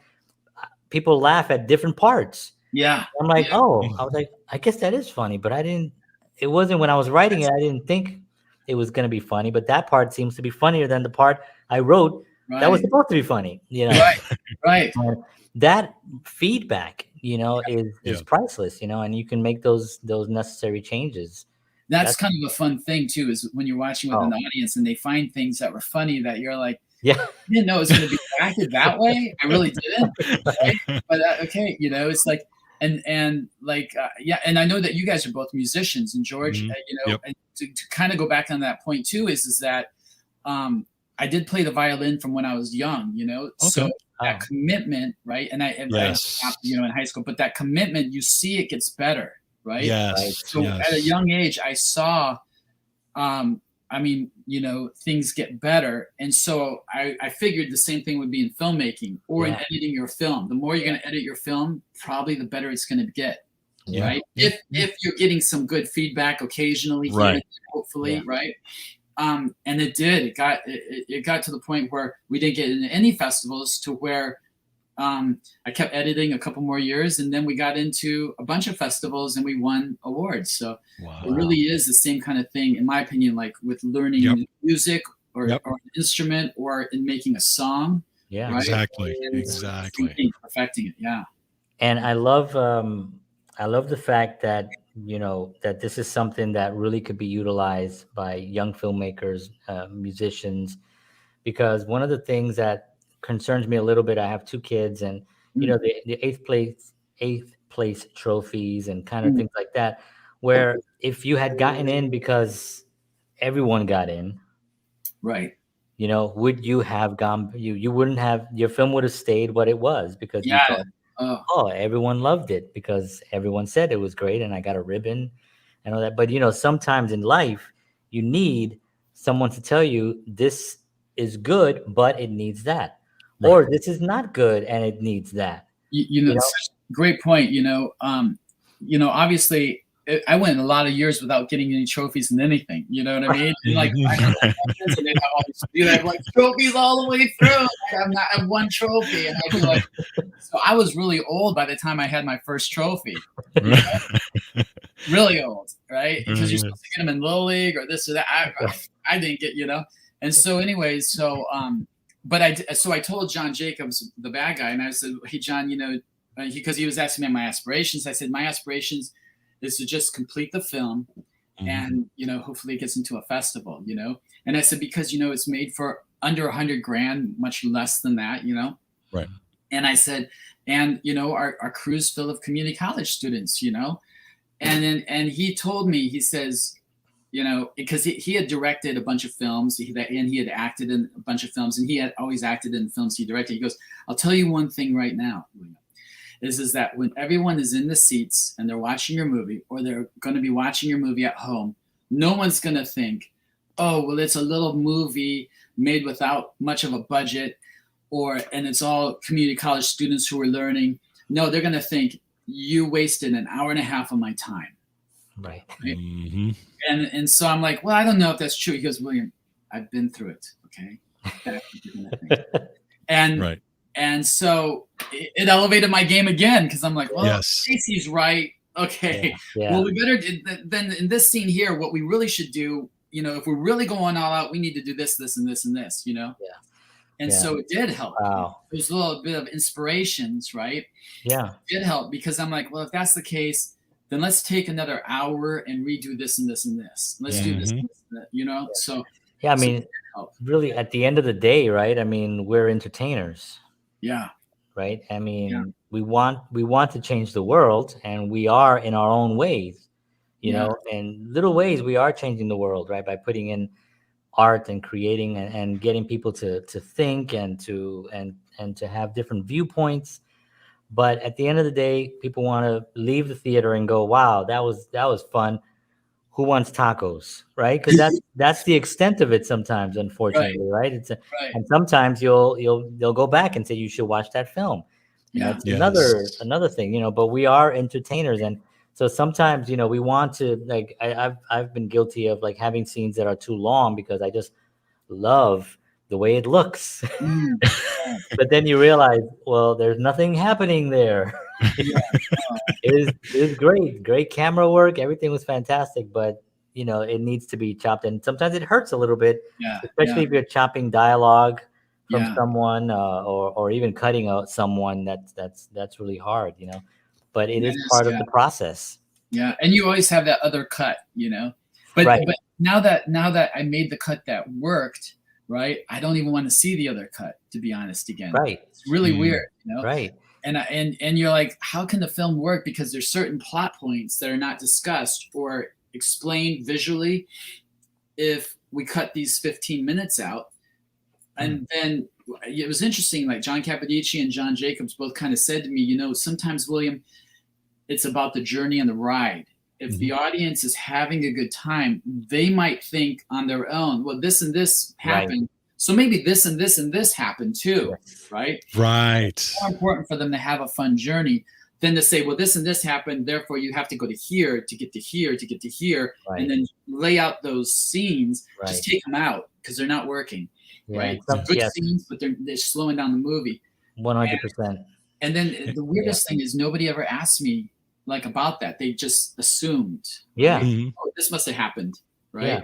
A: people laugh at different parts.
C: Yeah.
A: I'm like, I was like, I guess that is funny, but it wasn't when I was writing it. I didn't think it was going to be funny, but that part seems to be funnier than the part I wrote that was supposed to be funny, you know?
C: Right.
A: That feedback, you know, is priceless, you know, and you can make those necessary changes.
C: That's kind of a fun thing too, is when you're watching with an audience and they find things that were funny that you're like, I didn't know it was going to be acted that way. I really didn't. Right? But okay, you know, it's like, and like, and I know that you guys are both musicians, and George, you know, and to kind of go back on that point too, is that I did play the violin from when I was young, you know, so that commitment, right? And I you know, in high school, but that commitment, you see it gets better, right? So at a young age, I saw, I mean, you know, things get better. And so I figured the same thing would be in filmmaking or in editing your film. The more you're going to edit your film, probably the better it's going to get, right? If you're getting some good feedback occasionally, hopefully, right? And it did. It got to the point where we didn't get into any festivals to where I kept editing a couple more years, and then we got into a bunch of festivals and we won awards. So
B: Wow.
C: it really is the same kind of thing, in my opinion, like with learning music or an instrument or in making a song.
A: Yeah,
C: right?
B: Exactly.
C: And
B: Exactly.
C: same thing, perfecting it. Yeah.
A: And I love the fact that, you know, that this is something that really could be utilized by young filmmakers, musicians, because one of the things that concerns me a little bit, I have two kids, and you know, the eighth place trophies and kind of things like that, where if you had gotten in because everyone got in,
C: Right.
A: you know, would you have gone? You wouldn't have. Your film would have stayed what it was because you
C: Yeah.
A: thought, oh, everyone loved it because everyone said it was great, and I got a ribbon and all that. But you know, sometimes in life, you need someone to tell you this is good, but it needs that, or this is not good and it needs that.
C: You know, such a great point. You know, obviously, I went a lot of years without getting any trophies in anything. You know what I mean? And like, I know my friends, and they have all these, you know, like trophies all the way through. Like, I have one trophy, and I'd be like, so I was really old by the time I had my first trophy. You know? Really old, right? Because you're supposed to get them in little league or this or that. I didn't get, you know. And so, anyways, so but I told John Jacobs, the bad guy, and I said, hey, John, you know, because he was asking me my aspirations. I said, my aspirations is to just complete the film and, you know, hopefully it gets into a festival, you know. And I said, because, you know, it's made for under $100,000, much less than that, you know.
B: Right.
C: And I said, and, you know, our crew's full of community college students, you know. And he told me, he says, you know, because he had directed a bunch of films and he had acted in a bunch of films, and he had always acted in films he directed. He goes, I'll tell you one thing right now, William, is that when everyone is in the seats and they're watching your movie, or they're going to be watching your movie at home, no one's going to think, oh, well, it's a little movie made without much of a budget, and it's all community college students who are learning. No, they're going to think, you wasted an hour and a half of my time.
A: Right.
B: Mm-hmm.
C: And so I'm like, well, I don't know if that's true. He goes, William, I've been through it. Okay. And so it elevated my game again, because I'm like, well, Casey's right. Okay.
A: Yeah.
C: Well, we better then in this scene here, what we really should do, you know, if we're really going all out, we need to do this, this, and this, and this, you know?
A: Yeah.
C: And so it did help.
A: Wow.
C: There's a little bit of inspirations, right?
A: Yeah.
C: It did help, because I'm like, well, if that's the case, then let's take another hour and redo this and this and this. Let's do this, and this and that, you know? So
A: yeah, I mean, really, at the end of the day, right? I mean, we're entertainers.
C: Yeah.
A: Right. I mean, we want to change the world, and we are in our own ways, you know, in little ways we are changing the world, right? By putting in art and creating and getting people to think and to have different viewpoints. But at the end of the day, people want to leave the theater and go, wow, that was fun. Who wants tacos, right? Because that's the extent of it sometimes, unfortunately, right? And sometimes they'll go back and say you should watch that film. And that's another thing, you know. But we are entertainers, and so sometimes, you know, we want to, like, I've been guilty of like having scenes that are too long because I just love the way it looks. But then you realize, well, there's nothing happening there. It is great camera work, everything was fantastic, but you know, it needs to be chopped, and sometimes it hurts a little bit, especially if you're chopping dialogue from someone, or even cutting out someone. That's really hard, you know, but it is part of the process.
C: And you always have that other cut, you know, but now that I made the cut that worked, right, I don't even want to see the other cut, to be honest. Again, it's really weird, you know. And you're like, how can the film work? Because there's certain plot points that are not discussed or explained visually if we cut these 15 minutes out. And then it was interesting, like John Capodici and John Jacobs both kind of said to me, you know, sometimes, William, it's about the journey and the ride. If the audience is having a good time, they might think on their own, well, this and this happened. So maybe this and this and this happened too, right?
B: Right.
C: It's more important for them to have a fun journey than to say, well, this and this happened, therefore you have to go to here to get to here to get to here, and then lay out those scenes. Just take them out because they're not working, right? Some good scenes, but they're slowing down the movie.
A: 100%.
C: And then the weirdest thing is nobody ever asked me like about that. They just assumed,
A: Yeah.
C: right?
B: Mhm.
C: Oh, this must have happened, right?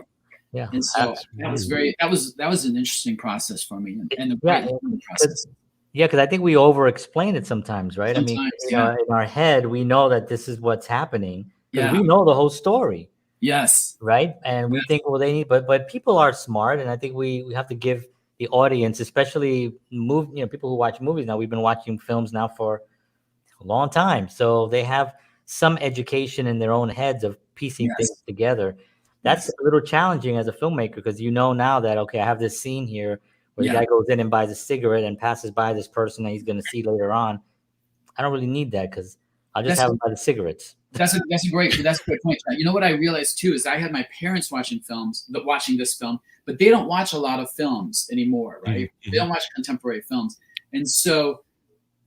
A: Yeah.
C: And so
B: That's
C: that was an interesting process for me, and a
A: Yeah,
C: great learning process.
A: Yeah, because I think we over-explain it sometimes, right? I mean,
C: Sometimes,
A: you know, in our head, we know that this is what's happening because
C: Yeah.
A: we know the whole story,
C: Yes.
A: right? And we think, well, they need, but people are smart, and I think we have to give the audience, especially people who watch movies now. We've been watching films now for a long time, so they have some education in their own heads of piecing things
C: Yes.
A: together. That's
C: Yes.
A: a little challenging as a filmmaker because you know now that, okay, I have this scene here where the
C: Yeah.
A: guy goes in and buys a cigarette and passes by this person that he's going to see later on. I don't really need that because I'll just
C: That's
A: have him buy the cigarettes.
C: That's a great point. You know what I realized too is I had my parents watching this film, but they don't watch a lot of films anymore, right?
B: Mhm.
C: They don't watch contemporary films, and so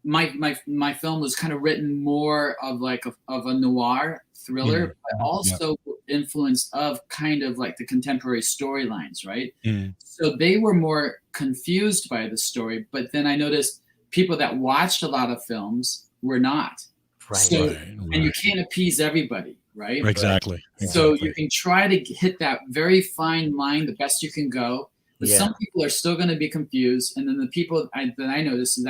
C: my film was kind of written more of like of a noir thriller, but also influenced of kind of like the contemporary storylines, right?
B: Mhm.
C: So they were more confused by the story, but then I noticed people that watched a lot of films were not.
A: Right.
C: So,
B: Right.
C: and you can't appease everybody, right?
B: Exactly.
C: So you can try to hit that very fine line the best you can go, but
A: Yeah.
C: some people are still going to be confused. And then the people that I noticed is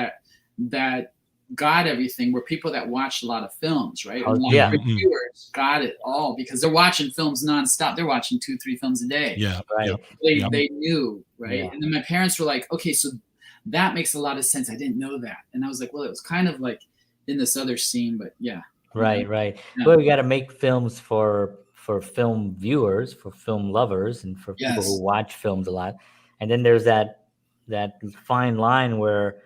C: that got everything were people that watched a lot of films, right? And
A: Yeah.
C: reviewers got it all because they're watching films nonstop. They're watching 2-3 films a day.
B: Yeah.
A: Right.
C: They knew, right?
A: Yeah.
C: And then my parents were like, okay, so that makes a lot of sense. I didn't know that. And I was like, well, it was kind of like in this other scene, but yeah.
A: Right.
C: Yeah.
A: Well, we got to make films for film viewers, for film lovers, and for people who
C: Yes.
A: watch films a lot. And then there's that fine line where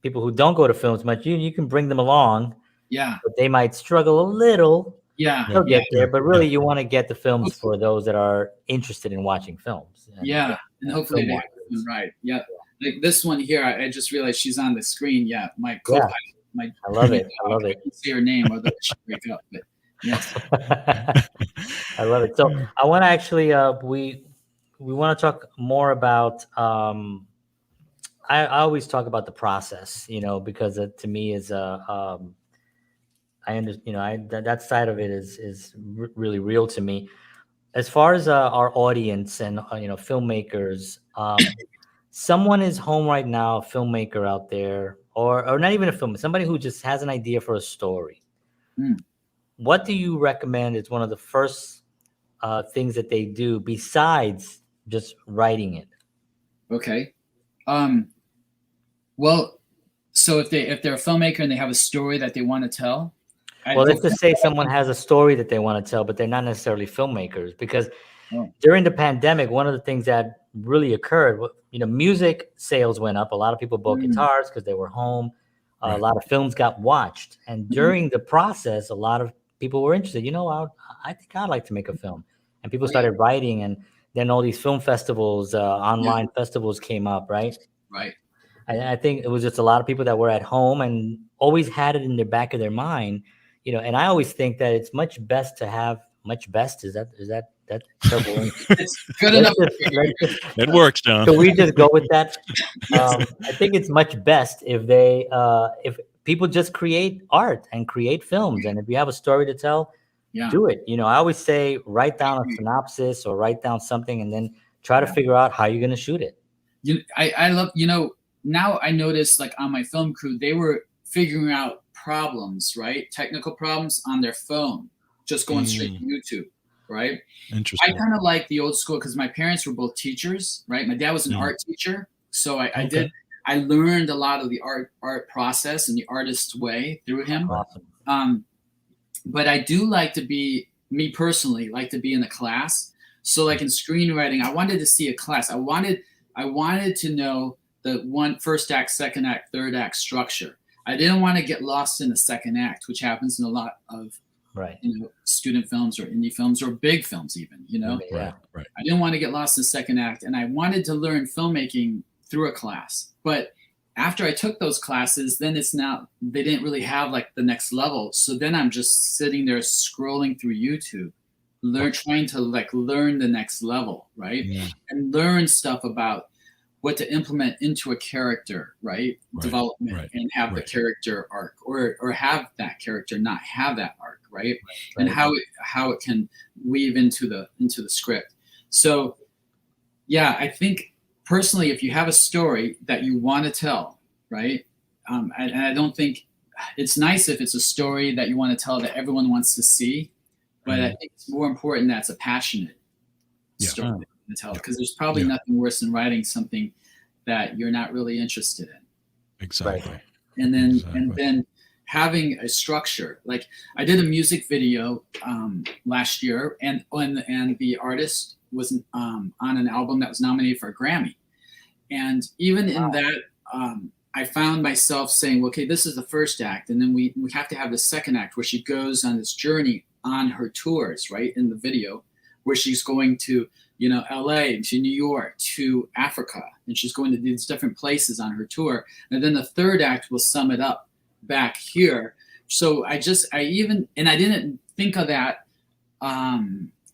A: people who don't go to films much, you can bring them along,
C: Yeah.
A: but they might struggle a little.
C: Yeah.
A: They'll get there, but really,
B: Yeah.
A: you want to get the films for those that are interested in watching films.
C: Yeah, and hopefully they
A: film
C: have them right. Yeah, like this one here, I just realized she's on the screen. Yeah, my co-pilot.
A: I love it. I love
C: I
A: it.
C: can see her name, although she break up. But yes,
A: I love it. So I want to actually, we want to talk more about. I always talk about the process, because it, to me is I understand, that side of it is really real to me. As far as our audience and filmmakers, someone is home right now, a filmmaker out there, or not even a film, somebody who just has an idea for a story. What do you recommend is one of the first things that they do besides just writing it?
C: Okay. Well, so if they're a filmmaker and they have a story that they want to tell.
A: Well, let's just say someone has a story that they want to tell, but they're not necessarily filmmakers, because during the pandemic, one of the things that really occurred, music sales went up. A lot of people bought guitars because they were home. A lot of films got watched. And during the process, a lot of people were interested. I think I'd like to make a film. And people started writing, and then all these film festivals, online festivals came up, right?
C: Right.
A: I think it was just a lot of people that were at home and always had it in the back of their mind, and I always think that it's much best to have is that terrible?
C: It's good enough.
B: It works, John.
A: So we just go with that. I think it's much best if if people just create art and create films, and if you have a story to tell, do it. I always say write down a synopsis or write down something, and then try to figure out how you're going to shoot it.
C: I love now I noticed, like, on my film crew, they were figuring out problems, right? Technical problems on their phone, just going straight to YouTube, right?
B: Interesting.
C: I kind of like the old school because my parents were both teachers, right? My dad was an art teacher, so I learned a lot of the art process and the artist's way through him.
A: Awesome.
C: But I do like to be, me personally, like to be in a class. So like in screenwriting, I wanted to see a class. I wanted to know the first act, second act, third act structure. I didn't want to get lost in the second act, which happens in a lot of student films or indie films or big films even,
B: Right.
C: I didn't want to get lost in the second act, and I wanted to learn filmmaking through a class. But after I took those classes, then they didn't really have like the next level. So then I'm just sitting there scrolling through YouTube, trying to like learn the next level, right? And learn stuff about what to implement into a character, right? Development, and have the character arc, or have that character not have that arc, right? And how it can weave into the script. So yeah, I think personally, if you have a story that you want to tell, right? And I don't think it's nice if it's a story that you want to tell that everyone wants to see, but I think it's more important that it's a passionate story to tell, because there's probably nothing worse than writing something that you're not really interested in.
B: Exactly.
C: And then having a structure. Like I did a music video last year, and the artist was on an album that was nominated for a Grammy. And even in that, I found myself saying, okay, this is the first act, and then we have to have the second act where she goes on this journey on her tours, right, in the video, where she's going to, LA, to New York, to Africa, and she's going to these different places on her tour. And then the third act will sum it up back here. So I didn't think of that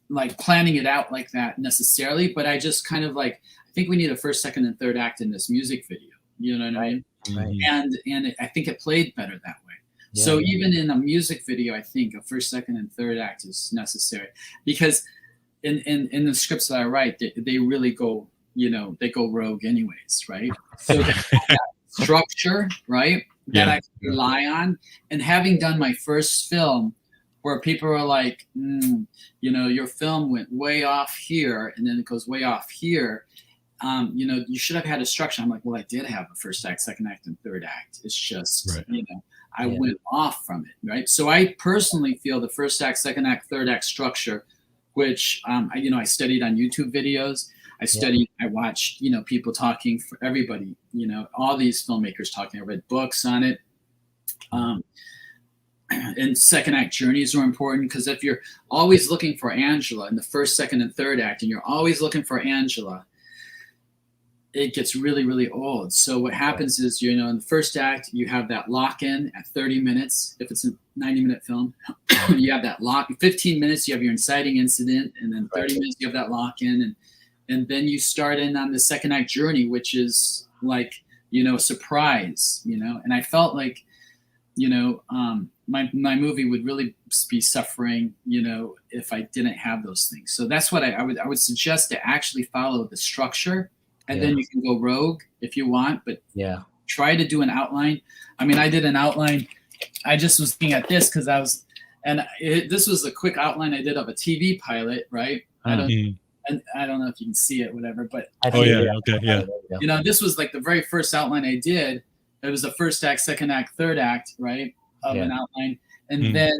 C: like planning it out like that necessarily, but I just kind of like, I think we need a first, second, and third act in this music video. You know what I mean?
A: Right.
C: And I think it played better that way. So even in a music video, I think a first, second, and third act is necessary, because in the scripts that I write, they really go, they go rogue anyways, right? So that structure, right, that I can rely on. And having done my first film, where people are like, your film went way off here, and then it goes way off here. You should have had a structure. I'm like, well, I did have a first act, second act, and third act. It's just, I went off from it, right? So I personally feel the first act, second act, third act structure, which, I studied on YouTube videos. I watched, people talking, for everybody, all these filmmakers talking. I read books on it. And second act journeys are important, because if you're always looking for Angela in the first, second, and third act, and you're always looking for Angela, it gets really, really old. So what happens is, in the first act, you have that lock-in at 30 minutes. If it's a 90-minute film, you have that 15 minutes, you have your inciting incident, and then 30 minutes, you have that lock-in. And then you start in on the second act journey, which is like, a surprise, And I felt like, my movie would really be suffering, if I didn't have those things. So that's what I would suggest, to actually follow the structure. And then you can go rogue if you want, but try to do an outline. I mean, I did an outline. I just was looking at this because this was a quick outline I did of a TV pilot, right? I don't know if you can see it, whatever, but this was like the very first outline I did. It was the first act, second act, third act, right, of an outline, and then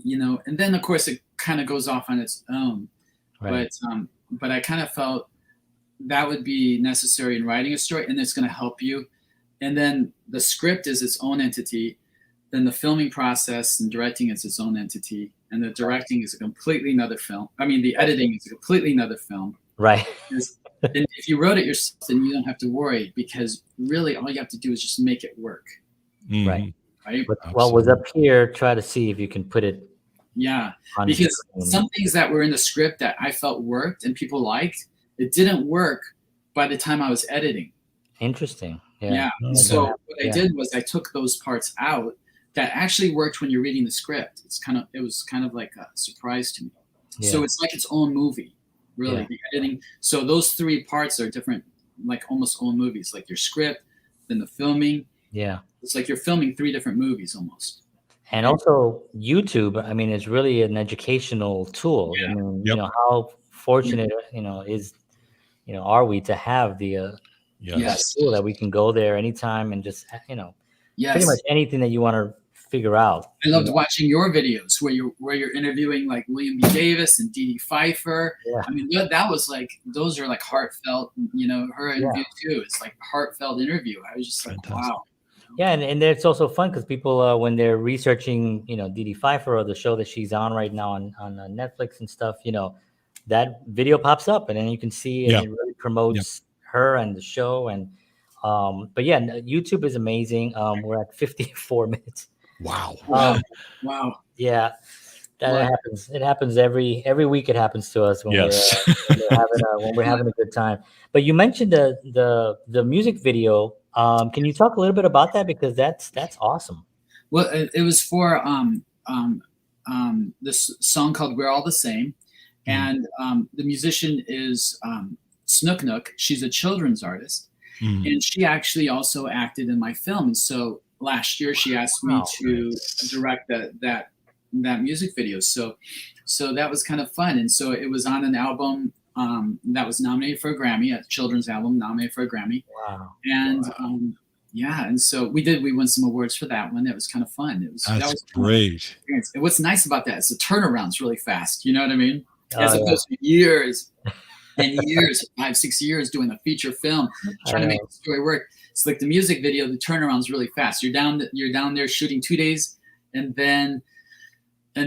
C: and then of course it kind of goes off on its own, but I kind of felt that would be necessary in writing a story, and it's going to help you. And then the script is its own entity. Then the filming process and directing is its own entity. And the directing is a completely another film. I mean, the editing is a completely another film.
A: Right.
C: And if you wrote it yourself, then you don't have to worry, because really all you have to do is just make it work.
A: Right.
C: Right.
A: But what was up here, try to see if you can put it.
C: Yeah. Because some things that were in the script that I felt worked and people liked, it didn't work by the time I was editing.
A: Interesting.
C: Yeah. So what I did was I took those parts out that actually worked when you're reading the script. It was kind of like a surprise to me. Yeah. So it's like its own movie, really, the editing. So those three parts are different, like almost own movies, like your script, then the filming. Yeah. It's like you're filming three different movies almost.
A: And also YouTube, I mean, it's really an educational tool. I mean, how fortunate, are we to have the tool that we can go there anytime and just, pretty much anything that you want to figure out.
C: I loved watching your videos where you're interviewing like William B. Davis and Dee Dee Pfeiffer. Yeah. I mean, that was like, those are like heartfelt, her interview too. It's like a heartfelt interview. I was just like, wow.
A: Yeah, and it's also fun because people, when they're researching, Dee Dee Pfeiffer or the show that she's on right now on Netflix and stuff, that video pops up and then you can see and it really promotes her and the show. And but YouTube is amazing. We're at 54 minutes.
B: Wow.
C: Wow.
A: Yeah. That
C: Well,
A: happens. It happens every week. It happens to us when
B: Yes.
A: when we're having a good time. But you mentioned the music video. Can you talk a little bit about that, because that's awesome.
C: well, it was for this song called "We're All the Same," and the musician is Snook Nook. She's a children's artist, and she actually also acted in my film. And so last year she asked me to direct that music video. So that was kind of fun. And so it was on an album that was nominated for a Grammy, a children's album nominated for a Grammy.
A: Wow.
C: And yeah, and so we won some awards for that one. It was kind of fun. That was
B: great.
C: And what's nice about that is the turnaround's really fast. You know what I mean?
A: Oh,
C: As opposed to years and years, 5-6 years doing a feeture film, trying to make the story work. It's like the music video, the turnaround's really fast. You're down there shooting 2 days, and then for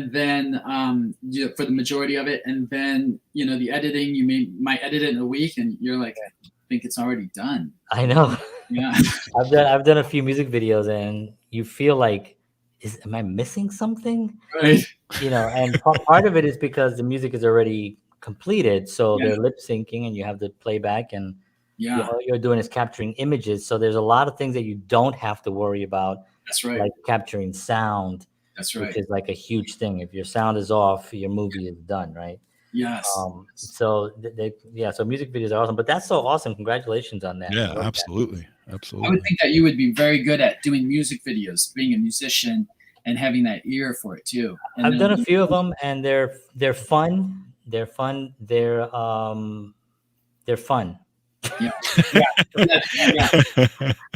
C: the majority of it, and then the editing, you might edit it in a week, and you're like, I think it's already done.
A: I know.
C: Yeah.
A: I've done a few music videos, and you feel like, am I missing something?
C: Right.
A: And part of it is because the music is already completed, so they're lip syncing, and you have the playback, and all you're doing is capturing images. So there's a lot of things that you don't have to worry about.
C: That's right.
A: Like capturing sound.
C: That's right.
A: Which is like a huge thing. If your sound is off, your movie is done, right?
C: Yes.
A: So so music videos are awesome, but that's so awesome. Congratulations on that.
B: Yeah, absolutely.
C: I would think that you would be very good at doing music videos, being a musician, and having that ear for it too. And
A: I've done a few of them, and they're fun. They're fun. They're fun.
C: Yeah.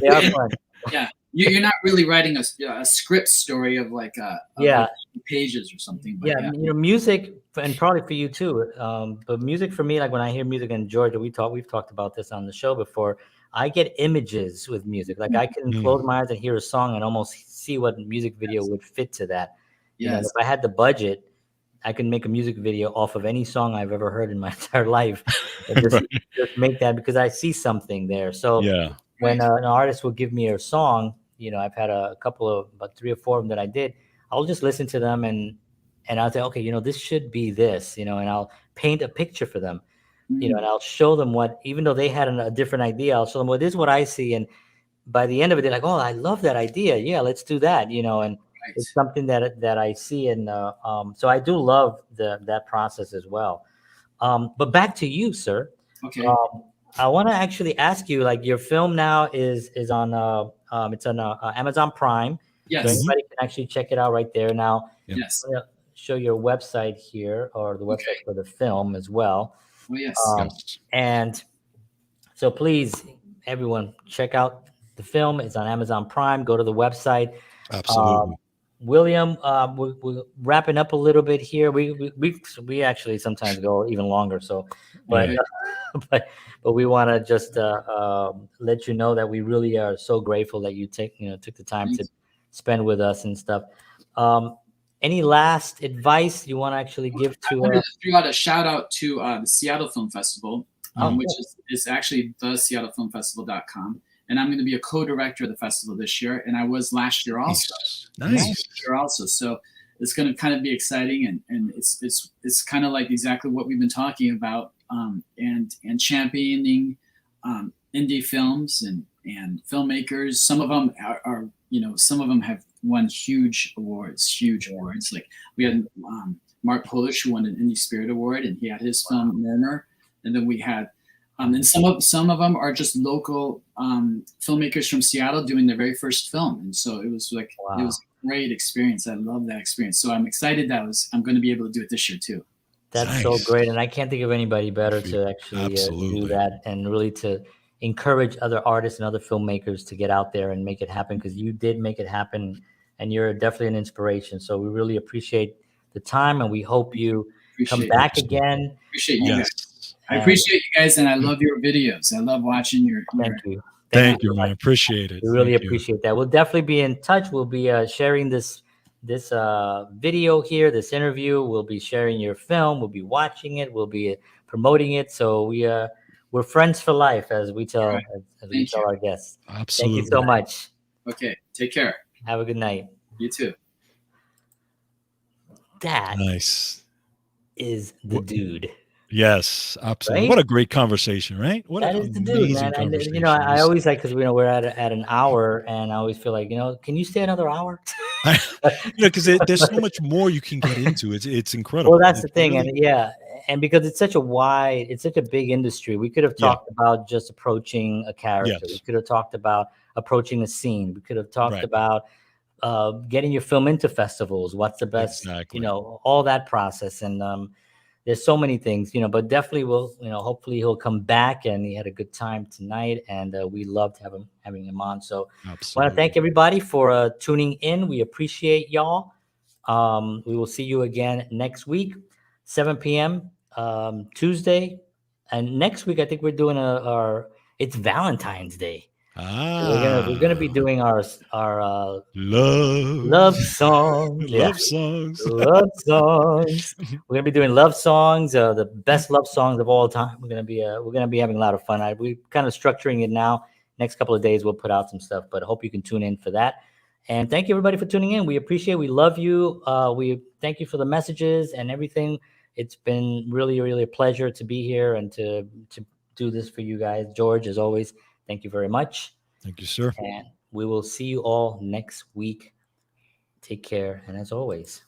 A: They are fun.
C: Yeah. You're not really writing a script story of like pages or something. But
A: music, and probably for you too. But music for me, like when I hear music, in Georgia, we've talked about this on the show before. I get images with music. Like I can close my eyes and hear a song and almost see what music video would fit to that.
C: Yes.
A: If I had the budget, I can make a music video off of any song I've ever heard in my entire life. And just make that, because I see something there. So when an artist will give me a song, I've had a couple of, about 3 or 4 of them that I did. I'll just listen to them and I'll say, okay, this should be this, and I'll paint a picture for them, and I'll show them what, even though they had a different idea, I'll show them, well, this is what I see. And by the end of it, they're like, oh, I love that idea. Yeah, let's do that, and it's something that I see. And so I do love that process as well. But back to you, sir.
C: Okay.
A: I want to actually ask you, like, your film now is on it's on Amazon Prime.
C: Yes.
A: So anybody can actually check it out right there. Now,
C: yes.
A: I'm gonna show your website here, or the website for the film as well.
C: Oh, yes.
A: And so please, everyone, check out the film. It's on Amazon Prime. Go to the website.
B: Absolutely.
A: William, we're wrapping up a little bit here. We actually sometimes go even longer. So, but we want to just let you know that we really are so grateful that you took the time to spend with us and stuff. Any last advice you want to actually give to?
C: I wanted to throw out a shout out to the Seattle Film Festival, which is actually the SeattleFilmFestival.com. And I'm going to be a co-director of the festival this year, and I was last year also.
B: Nice.
C: So it's going to kind of be exciting, and it's kind of like exactly what we've been talking about, and championing indie films and filmmakers. Some of them are some of them have won huge awards. Like we had Mark Polish, who won an Indie Spirit Award, and he had his film Murmur, and then we had. And some of them are just local filmmakers from Seattle doing their very first film, and so it was like it was a great experience. I love that experience, so I'm excited that I'm going to be able to do it this year too.
A: That's so great, and I can't think of anybody better to actually do that, and really to encourage other artists and other filmmakers to get out there and make it happen, because you did make it happen, and you're definitely an inspiration. So we really appreciate the time, and we hope you come back again.
C: Appreciate you guys. I appreciate you guys, and I love your videos. I love watching your.
B: Thank you, man. Appreciate it.
A: We really appreciate that. We'll definitely be in touch. We'll be sharing this video here, this interview. We'll be sharing your film. We'll be watching it. We'll be promoting it. So we're friends for life, as we tell our guests.
B: Absolutely.
A: Thank you so much.
C: Okay. Take care.
A: Have a good night.
C: You too.
A: that
B: Nice.
A: is the dude,
B: Yes, absolutely.
A: right?
B: What a great conversation, right? What
A: That
B: an
A: is the dude,
B: amazing
A: man. And
B: conversation.
A: I always like, because we're at an hour, and I always feel like, can you stay another hour?
B: Because there's so much more you can get into. It's
A: Well,
B: incredible.
A: that's the
B: It's
A: thing,
B: really,
A: and and because it's such a big industry, we could have
B: yeah,
A: talked about just approaching a character. We
B: yes,
A: could have talked about approaching a scene. We could have talked
B: right,
A: about getting your film into festivals. What's the best,
B: exactly.
A: all that process, and there's so many things, but definitely hopefully he'll come back, and he had a good time tonight, and we loved having him on. So I want to thank
B: Absolutely.
A: everybody for tuning in. We appreciate y'all. We will see you again next week, 7 p.m. Tuesday, and next week I think we're doing it's Valentine's Day. We're gonna be
B: Ah,
A: doing our love
B: love,
A: songs. Yeah,
B: love songs.
A: love songs. We're gonna be doing love songs, the best love songs of all time. We're gonna be having a lot of fun. We're kind of structuring it now. Next couple of days we'll put out some stuff, but I hope you can tune in for that. And thank you everybody for tuning in. We appreciate. We love you. We thank you for the messages and everything. It's been really, really a pleasure to be here and to do this for you guys. George, as always, thank you very much.
B: Thank you, sir.
A: And we will see you all next week. Take care, and as always,